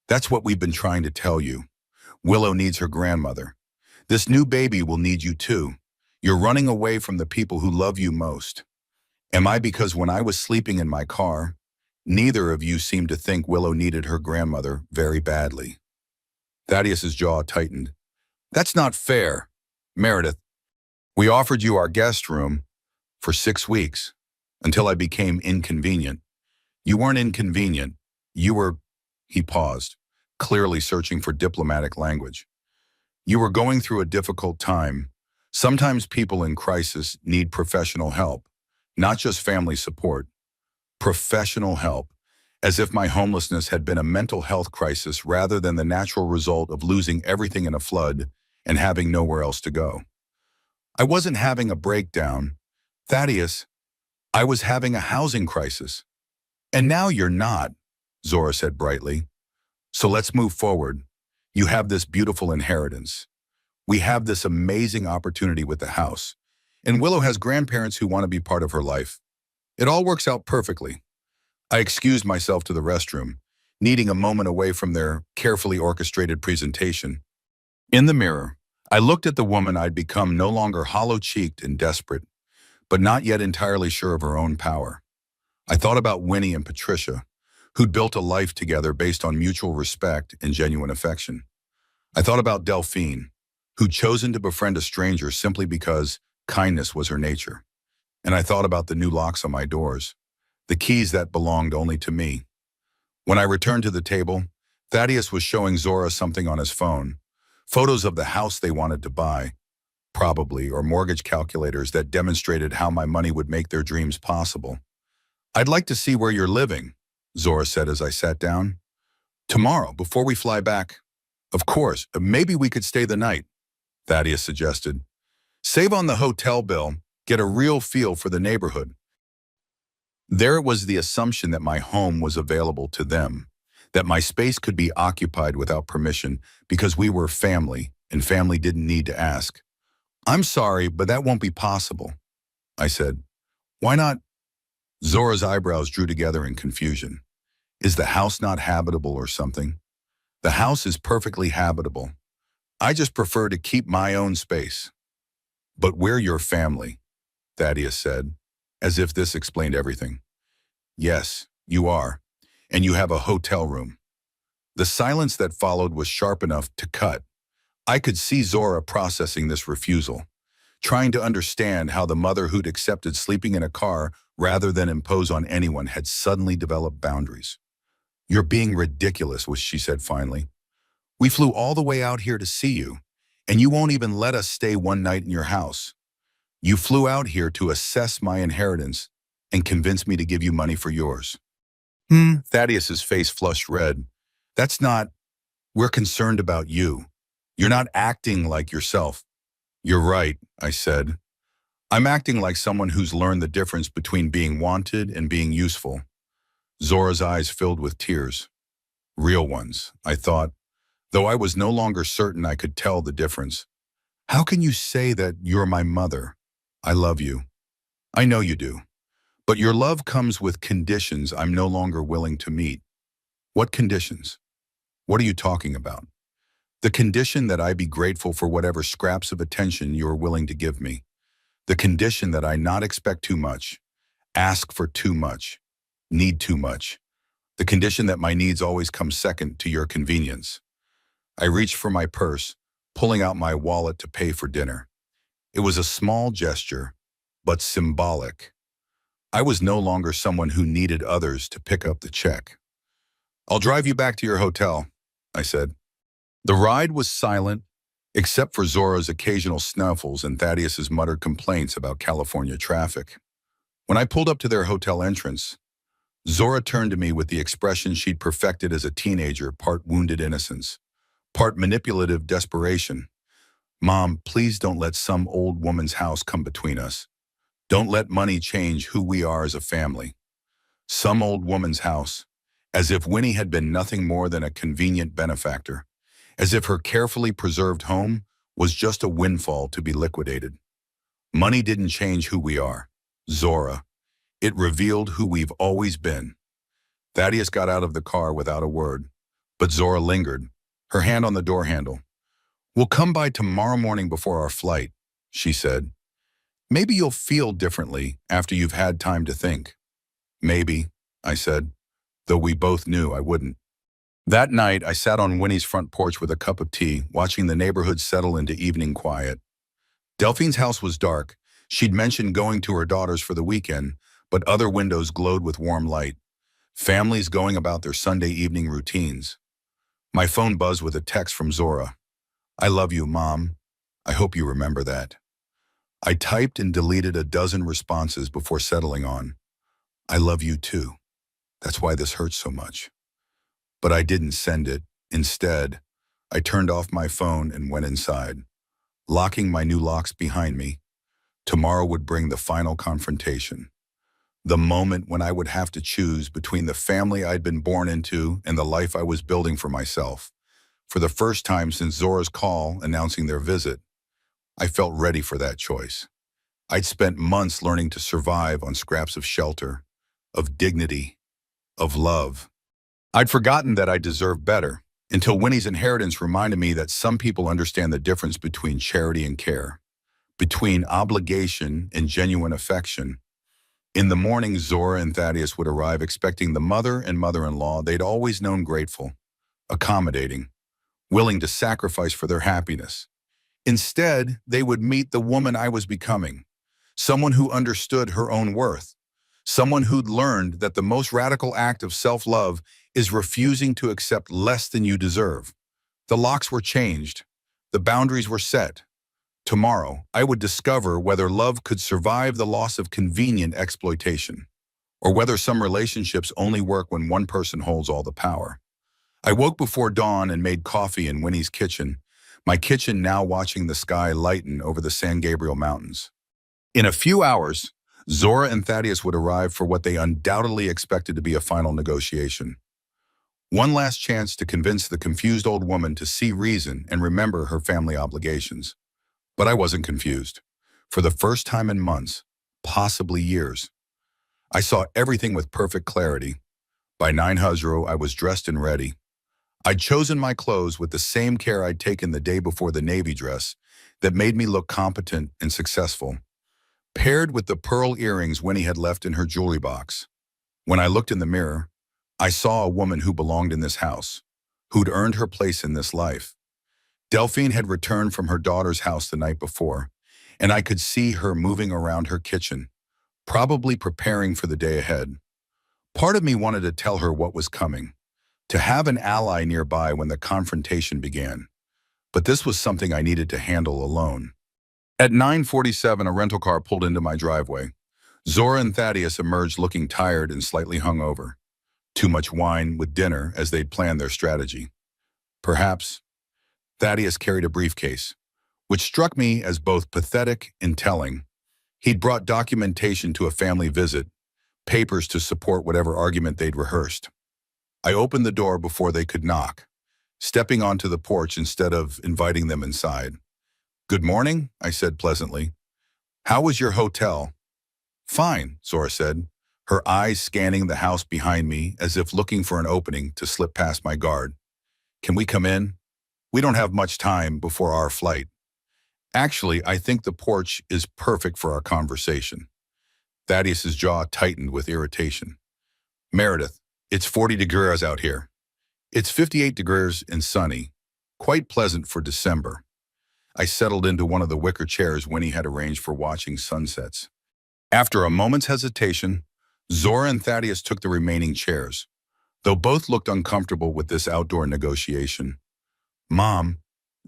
That's what we've been trying to tell you. Willow needs her grandmother. This new baby will need you too. You're running away from the people who love you most. Am I because when I was sleeping in my car, neither of you seemed to think Willow needed her grandmother very badly? Thaddeus's jaw tightened. That's not fair, Meredith. We offered you our guest room for 6 weeks, until I became inconvenient. You weren't inconvenient. You were, he paused, clearly searching for diplomatic language. You were going through a difficult time. Sometimes people in crisis need professional help, not just family support. Professional help, as if my homelessness had been a mental health crisis rather than the natural result of losing everything in a flood and having nowhere else to go. I wasn't having a breakdown. Thaddeus, I was having a housing crisis. And now you're not, Zora said brightly. So let's move forward. You have this beautiful inheritance. We have this amazing opportunity with the house. And Willow has grandparents who want to be part of her life. It all works out perfectly. I excused myself to the restroom, needing a moment away from their carefully orchestrated presentation. In the mirror, I looked at the woman I'd become, no longer hollow-cheeked and desperate, but not yet entirely sure of her own power. I thought about Winnie and Patricia, who'd built a life together based on mutual respect and genuine affection. I thought about Delphine, who'd chosen to befriend a stranger simply because kindness was her nature. And I thought about the new locks on my doors, the keys that belonged only to me. When I returned to the table, Thaddeus was showing Zora something on his phone, photos of the house they wanted to buy, probably, or mortgage calculators that demonstrated how my money would make their dreams possible. "I'd like to see where you're living," Zora said as I sat down. "Tomorrow, before we fly back." "Of course, maybe we could stay the night," Thaddeus suggested. "Save on the hotel bill, get a real feel for the neighborhood." There was the assumption that my home was available to them, that my space could be occupied without permission because we were family, and family didn't need to ask. "I'm sorry, but that won't be possible," I said. "Why not?" Zora's eyebrows drew together in confusion. "Is the house not habitable or something?" "The house is perfectly habitable. I just prefer to keep my own space." "But we're your family," Thaddeus said, as if this explained everything. "Yes, you are, and you have a hotel room." The silence that followed was sharp enough to cut. I could see Zora processing this refusal, trying to understand how the mother who'd accepted sleeping in a car rather than impose on anyone had suddenly developed boundaries. "You're being ridiculous," she said finally. "We flew all the way out here to see you, and you won't even let us stay one night in your house. You flew out here to assess my inheritance and convince me to give you money for yours." Thaddeus's face flushed red. "That's not... We're concerned about you. You're not acting like yourself." "You're right," I said. "I'm acting like someone who's learned the difference between being wanted and being useful." Zora's eyes filled with tears. Real ones, I thought, though I was no longer certain I could tell the difference. "How can you say that you're my mother? I love you. I know you do. But your love comes with conditions I'm no longer willing to meet." "What conditions? What are you talking about?" "The condition that I be grateful for whatever scraps of attention you're willing to give me. The condition that I not expect too much, ask for too much, need too much. The condition that my needs always come second to your convenience." I reached for my purse, pulling out my wallet to pay for dinner. It was a small gesture, but symbolic. I was no longer someone who needed others to pick up the check. "I'll drive you back to your hotel," I said. The ride was silent, except for Zora's occasional snuffles and Thaddeus's muttered complaints about California traffic. When I pulled up to their hotel entrance, Zora turned to me with the expression she'd perfected as a teenager, part wounded innocence, part manipulative desperation. "Mom, please don't let some old woman's house come between us. Don't let money change who we are as a family." Some old woman's house, as if Winnie had been nothing more than a convenient benefactor, as if her carefully preserved home was just a windfall to be liquidated. Money didn't change who we are, Zora. It revealed who we've always been. Thaddeus got out of the car without a word, but Zora lingered, her hand on the door handle. "We'll come by tomorrow morning before our flight," she said. "Maybe you'll feel differently after you've had time to think." "Maybe," I said, though we both knew I wouldn't. That night, I sat on Winnie's front porch with a cup of tea, watching the neighborhood settle into evening quiet. Delphine's house was dark. She'd mentioned going to her daughter's for the weekend, but other windows glowed with warm light. Families going about their Sunday evening routines. My phone buzzed with a text from Zora. "I love you, Mom. I hope you remember that." I typed and deleted a dozen responses before settling on, "I love you too. That's why this hurts so much." But I didn't send it. Instead, I turned off my phone and went inside, locking my new locks behind me. Tomorrow would bring the final confrontation. The moment when I would have to choose between the family I'd been born into and the life I was building for myself. For the first time since Zora's call announcing their visit, I felt ready for that choice. I'd spent months learning to survive on scraps of shelter, of dignity, of love. I'd forgotten that I deserved better, until Winnie's inheritance reminded me that some people understand the difference between charity and care, between obligation and genuine affection. In the morning, Zora and Thaddeus would arrive expecting the mother and mother-in-law they'd always known grateful, accommodating, willing to sacrifice for their happiness. Instead, they would meet the woman I was becoming, someone who understood her own worth, someone who'd learned that the most radical act of self-love is refusing to accept less than you deserve. The locks were changed. The boundaries were set. Tomorrow, I would discover whether love could survive the loss of convenient exploitation, or whether some relationships only work when one person holds all the power. I woke before dawn and made coffee in Winnie's kitchen, my kitchen now watching the sky lighten over the San Gabriel Mountains. In a few hours, Zora and Thaddeus would arrive for what they undoubtedly expected to be a final negotiation. One last chance to convince the confused old woman to see reason and remember her family obligations. But I wasn't confused. For the first time in months, possibly years, I saw everything with perfect clarity. By 9:00, I was dressed and ready. I'd chosen my clothes with the same care I'd taken the day before the navy dress that made me look competent and successful, paired with the pearl earrings Winnie had left in her jewelry box. When I looked in the mirror, I saw a woman who belonged in this house, who'd earned her place in this life. Delphine had returned from her daughter's house the night before, and I could see her moving around her kitchen, probably preparing for the day ahead. Part of me wanted to tell her what was coming, to have an ally nearby when the confrontation began. But this was something I needed to handle alone. At 9:47, a rental car pulled into my driveway. Zora and Thaddeus emerged looking tired and slightly hungover. Too much wine with dinner as they'd planned their strategy. Perhaps. Thaddeus carried a briefcase, which struck me as both pathetic and telling. He'd brought documentation to a family visit, papers to support whatever argument they'd rehearsed. I opened the door before they could knock, stepping onto the porch instead of inviting them inside. "Good morning," I said pleasantly. "How was your hotel?" "Fine," Zora said, her eyes scanning the house behind me as if looking for an opening to slip past my guard. "Can we come in? We don't have much time before our flight." "Actually, I think the porch is perfect for our conversation." Thaddeus's jaw tightened with irritation. "Meredith, it's 40 degrees out here. It's 58 degrees and sunny, quite pleasant for December." I settled into one of the wicker chairs Winnie had arranged for watching sunsets. After a moment's hesitation, Zora and Thaddeus took the remaining chairs, though both looked uncomfortable with this outdoor negotiation. "Mom,"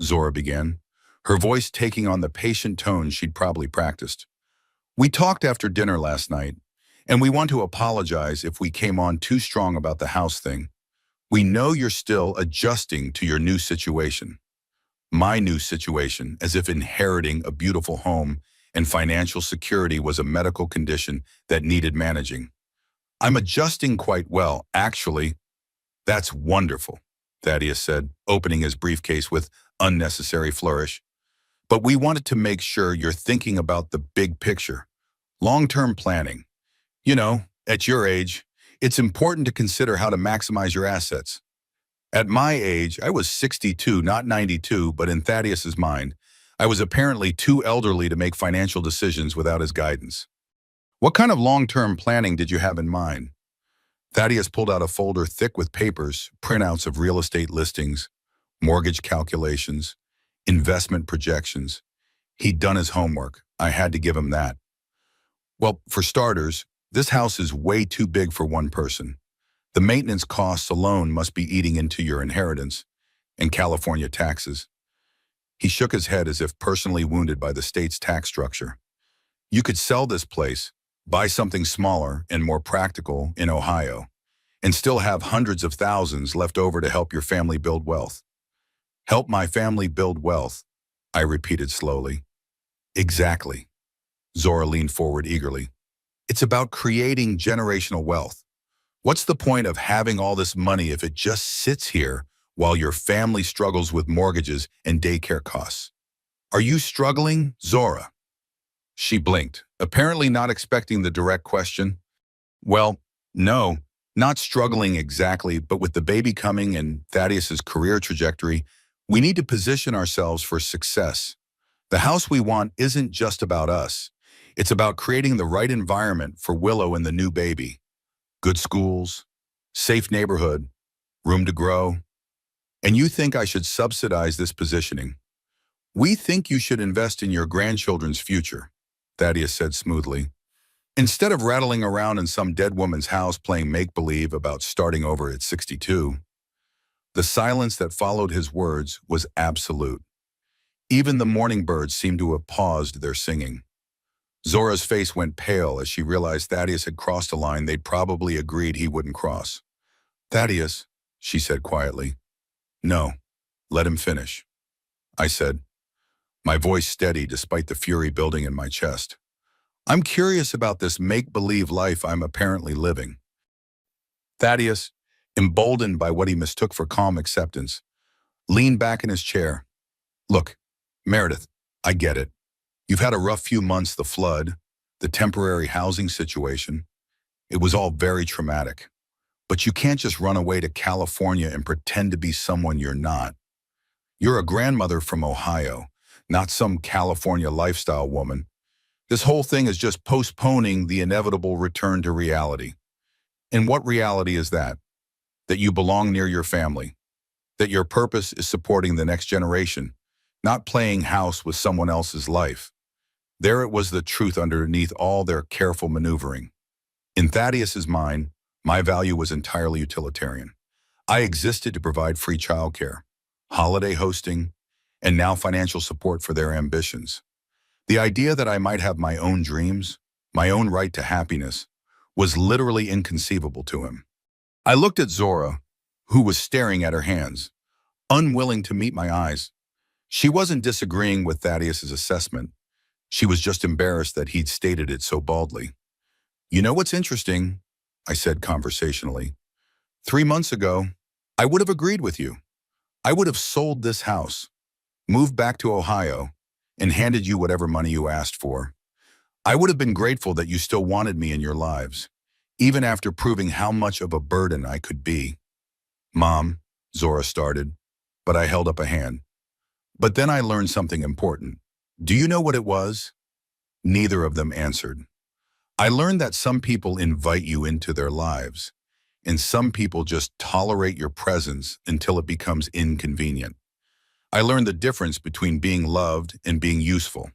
Zora began, her voice taking on the patient tone she'd probably practiced. "We talked after dinner last night, and we want to apologize if we came on too strong about the house thing. We know you're still adjusting to your new situation." My new situation, as if inheriting a beautiful home and financial security was a medical condition that needed managing. "I'm adjusting quite well, actually." "That's wonderful," Thaddeus said, opening his briefcase with unnecessary flourish. "But we wanted to make sure you're thinking about the big picture. Long-term planning. You know, at your age, it's important to consider how to maximize your assets." At my age, I was 62, not 92, but in Thaddeus's mind, I was apparently too elderly to make financial decisions without his guidance. "What kind of long-term planning did you have in mind?" Thaddeus pulled out a folder thick with papers, printouts of real estate listings, mortgage calculations, investment projections. He'd done his homework. I had to give him that. "Well, for starters, this house is way too big for one person. The maintenance costs alone must be eating into your inheritance and California taxes." He shook his head as if personally wounded by the state's tax structure. "You could sell this place, buy something smaller and more practical in Ohio, and still have hundreds of thousands left over to help your family build wealth." "Help my family build wealth," I repeated slowly. "Exactly." Zora leaned forward eagerly. "It's about creating generational wealth. What's the point of having all this money if it just sits here while your family struggles with mortgages and daycare costs? Are you struggling, Zora?" She blinked, apparently not expecting the direct question. "Well, no, Not struggling exactly, but with the baby coming and Thaddeus's career trajectory, we need to position ourselves for success. The house we want isn't just about us. It's about creating the right environment for Willow and the new baby. Good schools, safe neighborhood, room to grow. And you think I should subsidize this positioning? We think you should invest in your grandchildren's future, Thaddeus said smoothly. Instead of rattling around in some dead woman's house playing make-believe about starting over at 62, the silence that followed his words was absolute. Even the morning birds seemed to have paused their singing. Zora's face went pale as she realized Thaddeus had crossed a line they'd probably agreed he wouldn't cross. "Thaddeus," she said quietly. "No, let him finish," I said, my voice steady despite the fury building in my chest. "I'm curious about this make-believe life I'm apparently living." Thaddeus, emboldened by what he mistook for calm acceptance, leaned back in his chair. "Look, Meredith, I get it. You've had a rough few months, the flood, the temporary housing situation. It was all very traumatic. But you can't just run away to California and pretend to be someone you're not. You're a grandmother from Ohio, not some California lifestyle woman. This whole thing is just postponing the inevitable return to reality. And what reality is that? That you belong near your family. That your purpose is supporting the next generation, not playing house with someone else's life." There it was, the truth underneath all their careful maneuvering. In Thaddeus's mind, my value was entirely utilitarian. I existed to provide free childcare, holiday hosting, and now financial support for their ambitions. The idea that I might have my own dreams, my own right to happiness, was literally inconceivable to him. I looked at Zora, who was staring at her hands, unwilling to meet my eyes. She wasn't disagreeing with Thaddeus's assessment. She was just embarrassed that he'd stated it so baldly. "You know what's interesting?" I said conversationally. 3 months ago, I would have agreed with you. I would have sold this house, moved back to Ohio, and handed you whatever money you asked for. I would have been grateful that you still wanted me in your lives, even after proving how much of a burden I could be. "Mom," Zora started, but I held up a hand. "But then I learned something important. Do you know what it was?" Neither of them answered. "I learned that some people invite you into their lives, and some people just tolerate your presence until it becomes inconvenient. I learned the difference between being loved and being useful."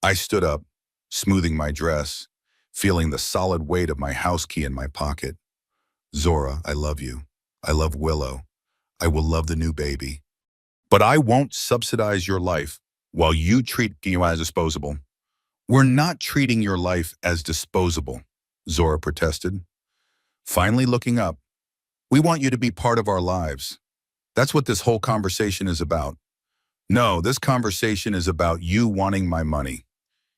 I stood up, smoothing my dress, feeling the solid weight of my house key in my pocket. "Zora, I love you. I love Willow. I will love the new baby. But I won't subsidize your life while you treat you as disposable." "We're not treating your life as disposable," Zora protested. Finally looking up, "We want you to be part of our lives. That's what this whole conversation is about." "No, this conversation is about you wanting my money.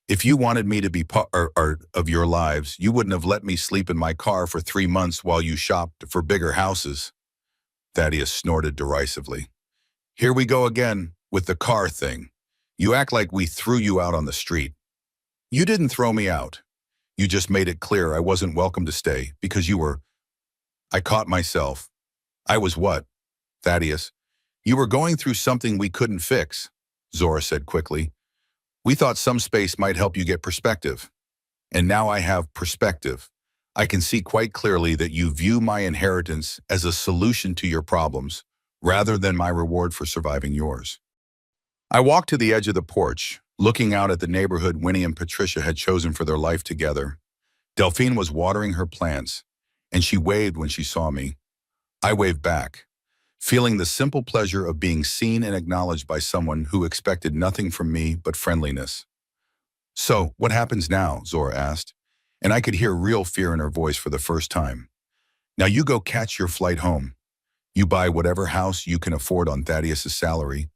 If you wanted me to be part of your lives, you wouldn't have let me sleep in my car for 3 months while you shopped for bigger houses." Thaddeus snorted derisively. "Here we go again with the car thing. You act like we threw you out on the street. You didn't throw me out. You just made it clear I wasn't welcome to stay because you were—" I caught myself. "I was what?" "Thaddeus, you were going through something we couldn't fix," Zora said quickly. "We thought some space might help you get perspective. And now I have perspective. I can see quite clearly that you view my inheritance as a solution to your problems, rather than my reward for surviving yours." I walked to the edge of the porch, looking out at the neighborhood Winnie and Patricia had chosen for their life together. Delphine was watering her plants, and she waved when she saw me. I waved back, feeling the simple pleasure of being seen and acknowledged by someone who expected nothing from me but friendliness. "So, what happens now?" Zora asked, and I could hear real fear in her voice for the first time. "Now you go catch your flight home. You buy whatever house you can afford on Thaddeus's salary.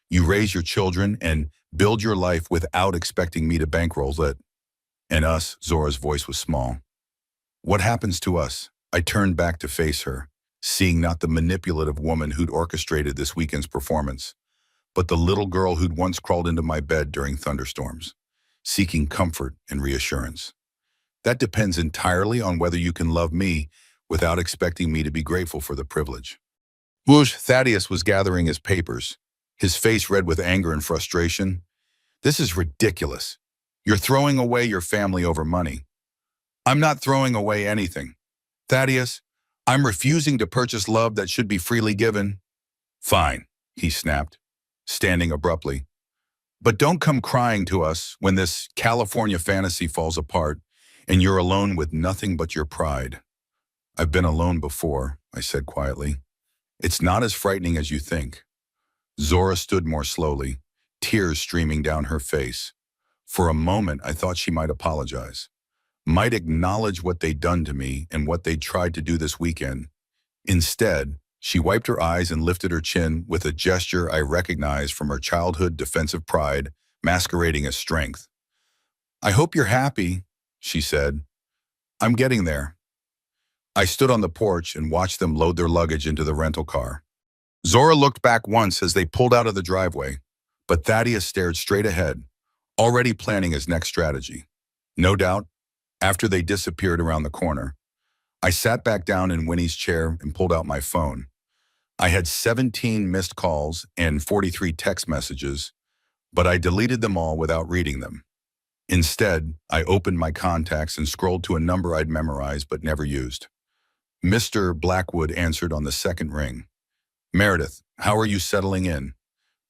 You raise your children and build your life without expecting me to bankroll it." "And us," Zora's voice was small. "What happens to us?" I turned back to face her, seeing not the manipulative woman who'd orchestrated this weekend's performance, but the little girl who'd once crawled into my bed during thunderstorms, seeking comfort and reassurance. "That depends entirely on whether you can love me without expecting me to be grateful for the privilege. Whoosh, Thaddeus was gathering his papers, his face red with anger and frustration. This is ridiculous. You're throwing away your family over money. I'm not throwing away anything. Thaddeus, I'm refusing to purchase love that should be freely given. Fine, he snapped, standing abruptly. But don't come crying to us when this California fantasy falls apart and you're alone with nothing but your pride. I've been alone before, I said quietly. It's not as frightening as you think. Zora stood more slowly, tears streaming down her face. For a moment, I thought she might apologize, might acknowledge what they'd done to me and what they'd tried to do this weekend. Instead, she wiped her eyes and lifted her chin with a gesture I recognized from her childhood defensive pride, masquerading as strength. I hope you're happy, she said. I'm getting there. I stood on the porch and watched them load their luggage into the rental car. Zora looked back once as they pulled out of the driveway, but Thaddeus stared straight ahead, already planning his next strategy. No doubt, after they disappeared around the corner, I sat back down in Winnie's chair and pulled out my phone. I had 17 missed calls and 43 text messages, but I deleted them all without reading them. Instead, I opened my contacts and scrolled to a number I'd memorized but never used. Mr. Blackwood answered on the second ring. Meredith, how are you settling in?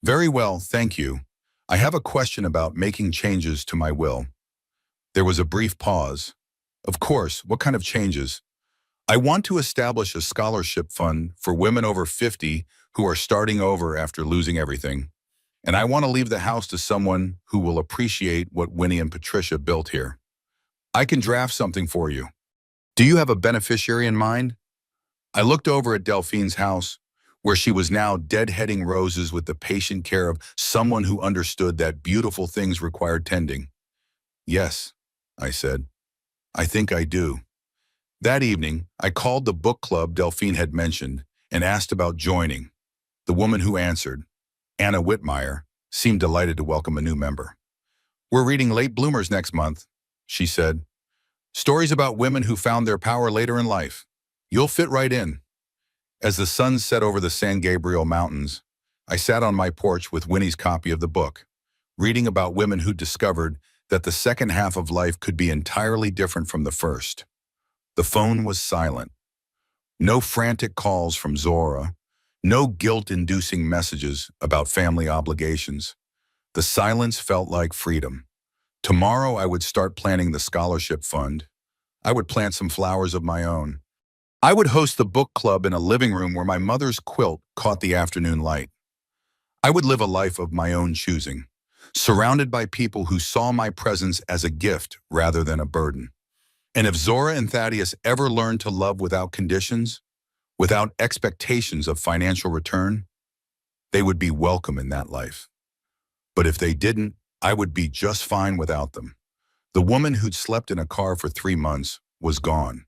Very well, thank you. I have a question about making changes to my will. There was a brief pause. Of course, what kind of changes? I want to establish a scholarship fund for women over 50 who are starting over after losing everything. And I want to leave the house to someone who will appreciate what Winnie and Patricia built here. I can draft something for you. Do you have a beneficiary in mind? I looked over at Delphine's house, where she was now deadheading roses with the patient care of someone who understood that beautiful things required tending. Yes, I said. I think I do. That evening, I called the book club Delphine had mentioned and asked about joining. The woman who answered, Anna Whitmire, seemed delighted to welcome a new member. We're reading Late Bloomers next month, she said. Stories about women who found their power later in life. You'll fit right in. As the sun set over the San Gabriel Mountains, I sat on my porch with Winnie's copy of the book, reading about women who discovered that the second half of life could be entirely different from the first. The phone was silent. No frantic calls from Zora, no guilt-inducing messages about family obligations. The silence felt like freedom. Tomorrow I would start planning the scholarship fund. I would plant some flowers of my own. I would host the book club in a living room where my mother's quilt caught the afternoon light. I would live a life of my own choosing, surrounded by people who saw my presence as a gift rather than a burden. And if Zora and Thaddeus ever learned to love without conditions, without expectations of financial return, they would be welcome in that life. But if they didn't, I would be just fine without them. The woman who'd slept in a car for 3 months was gone.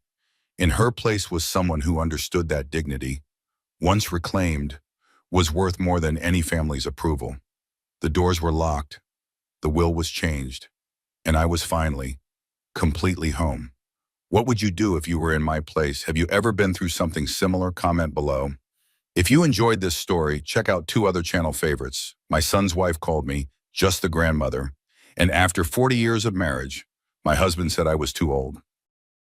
In her place was someone who understood that dignity, once reclaimed, was worth more than any family's approval. The doors were locked, the will was changed, and I was finally, completely home. What would you do if you were in my place? Have you ever been through something similar? Comment below. If you enjoyed this story, check out 2 other channel favorites. My Son's Wife Called Me, Just the Grandmother, and After 40 Years of Marriage, my husband said I was too old.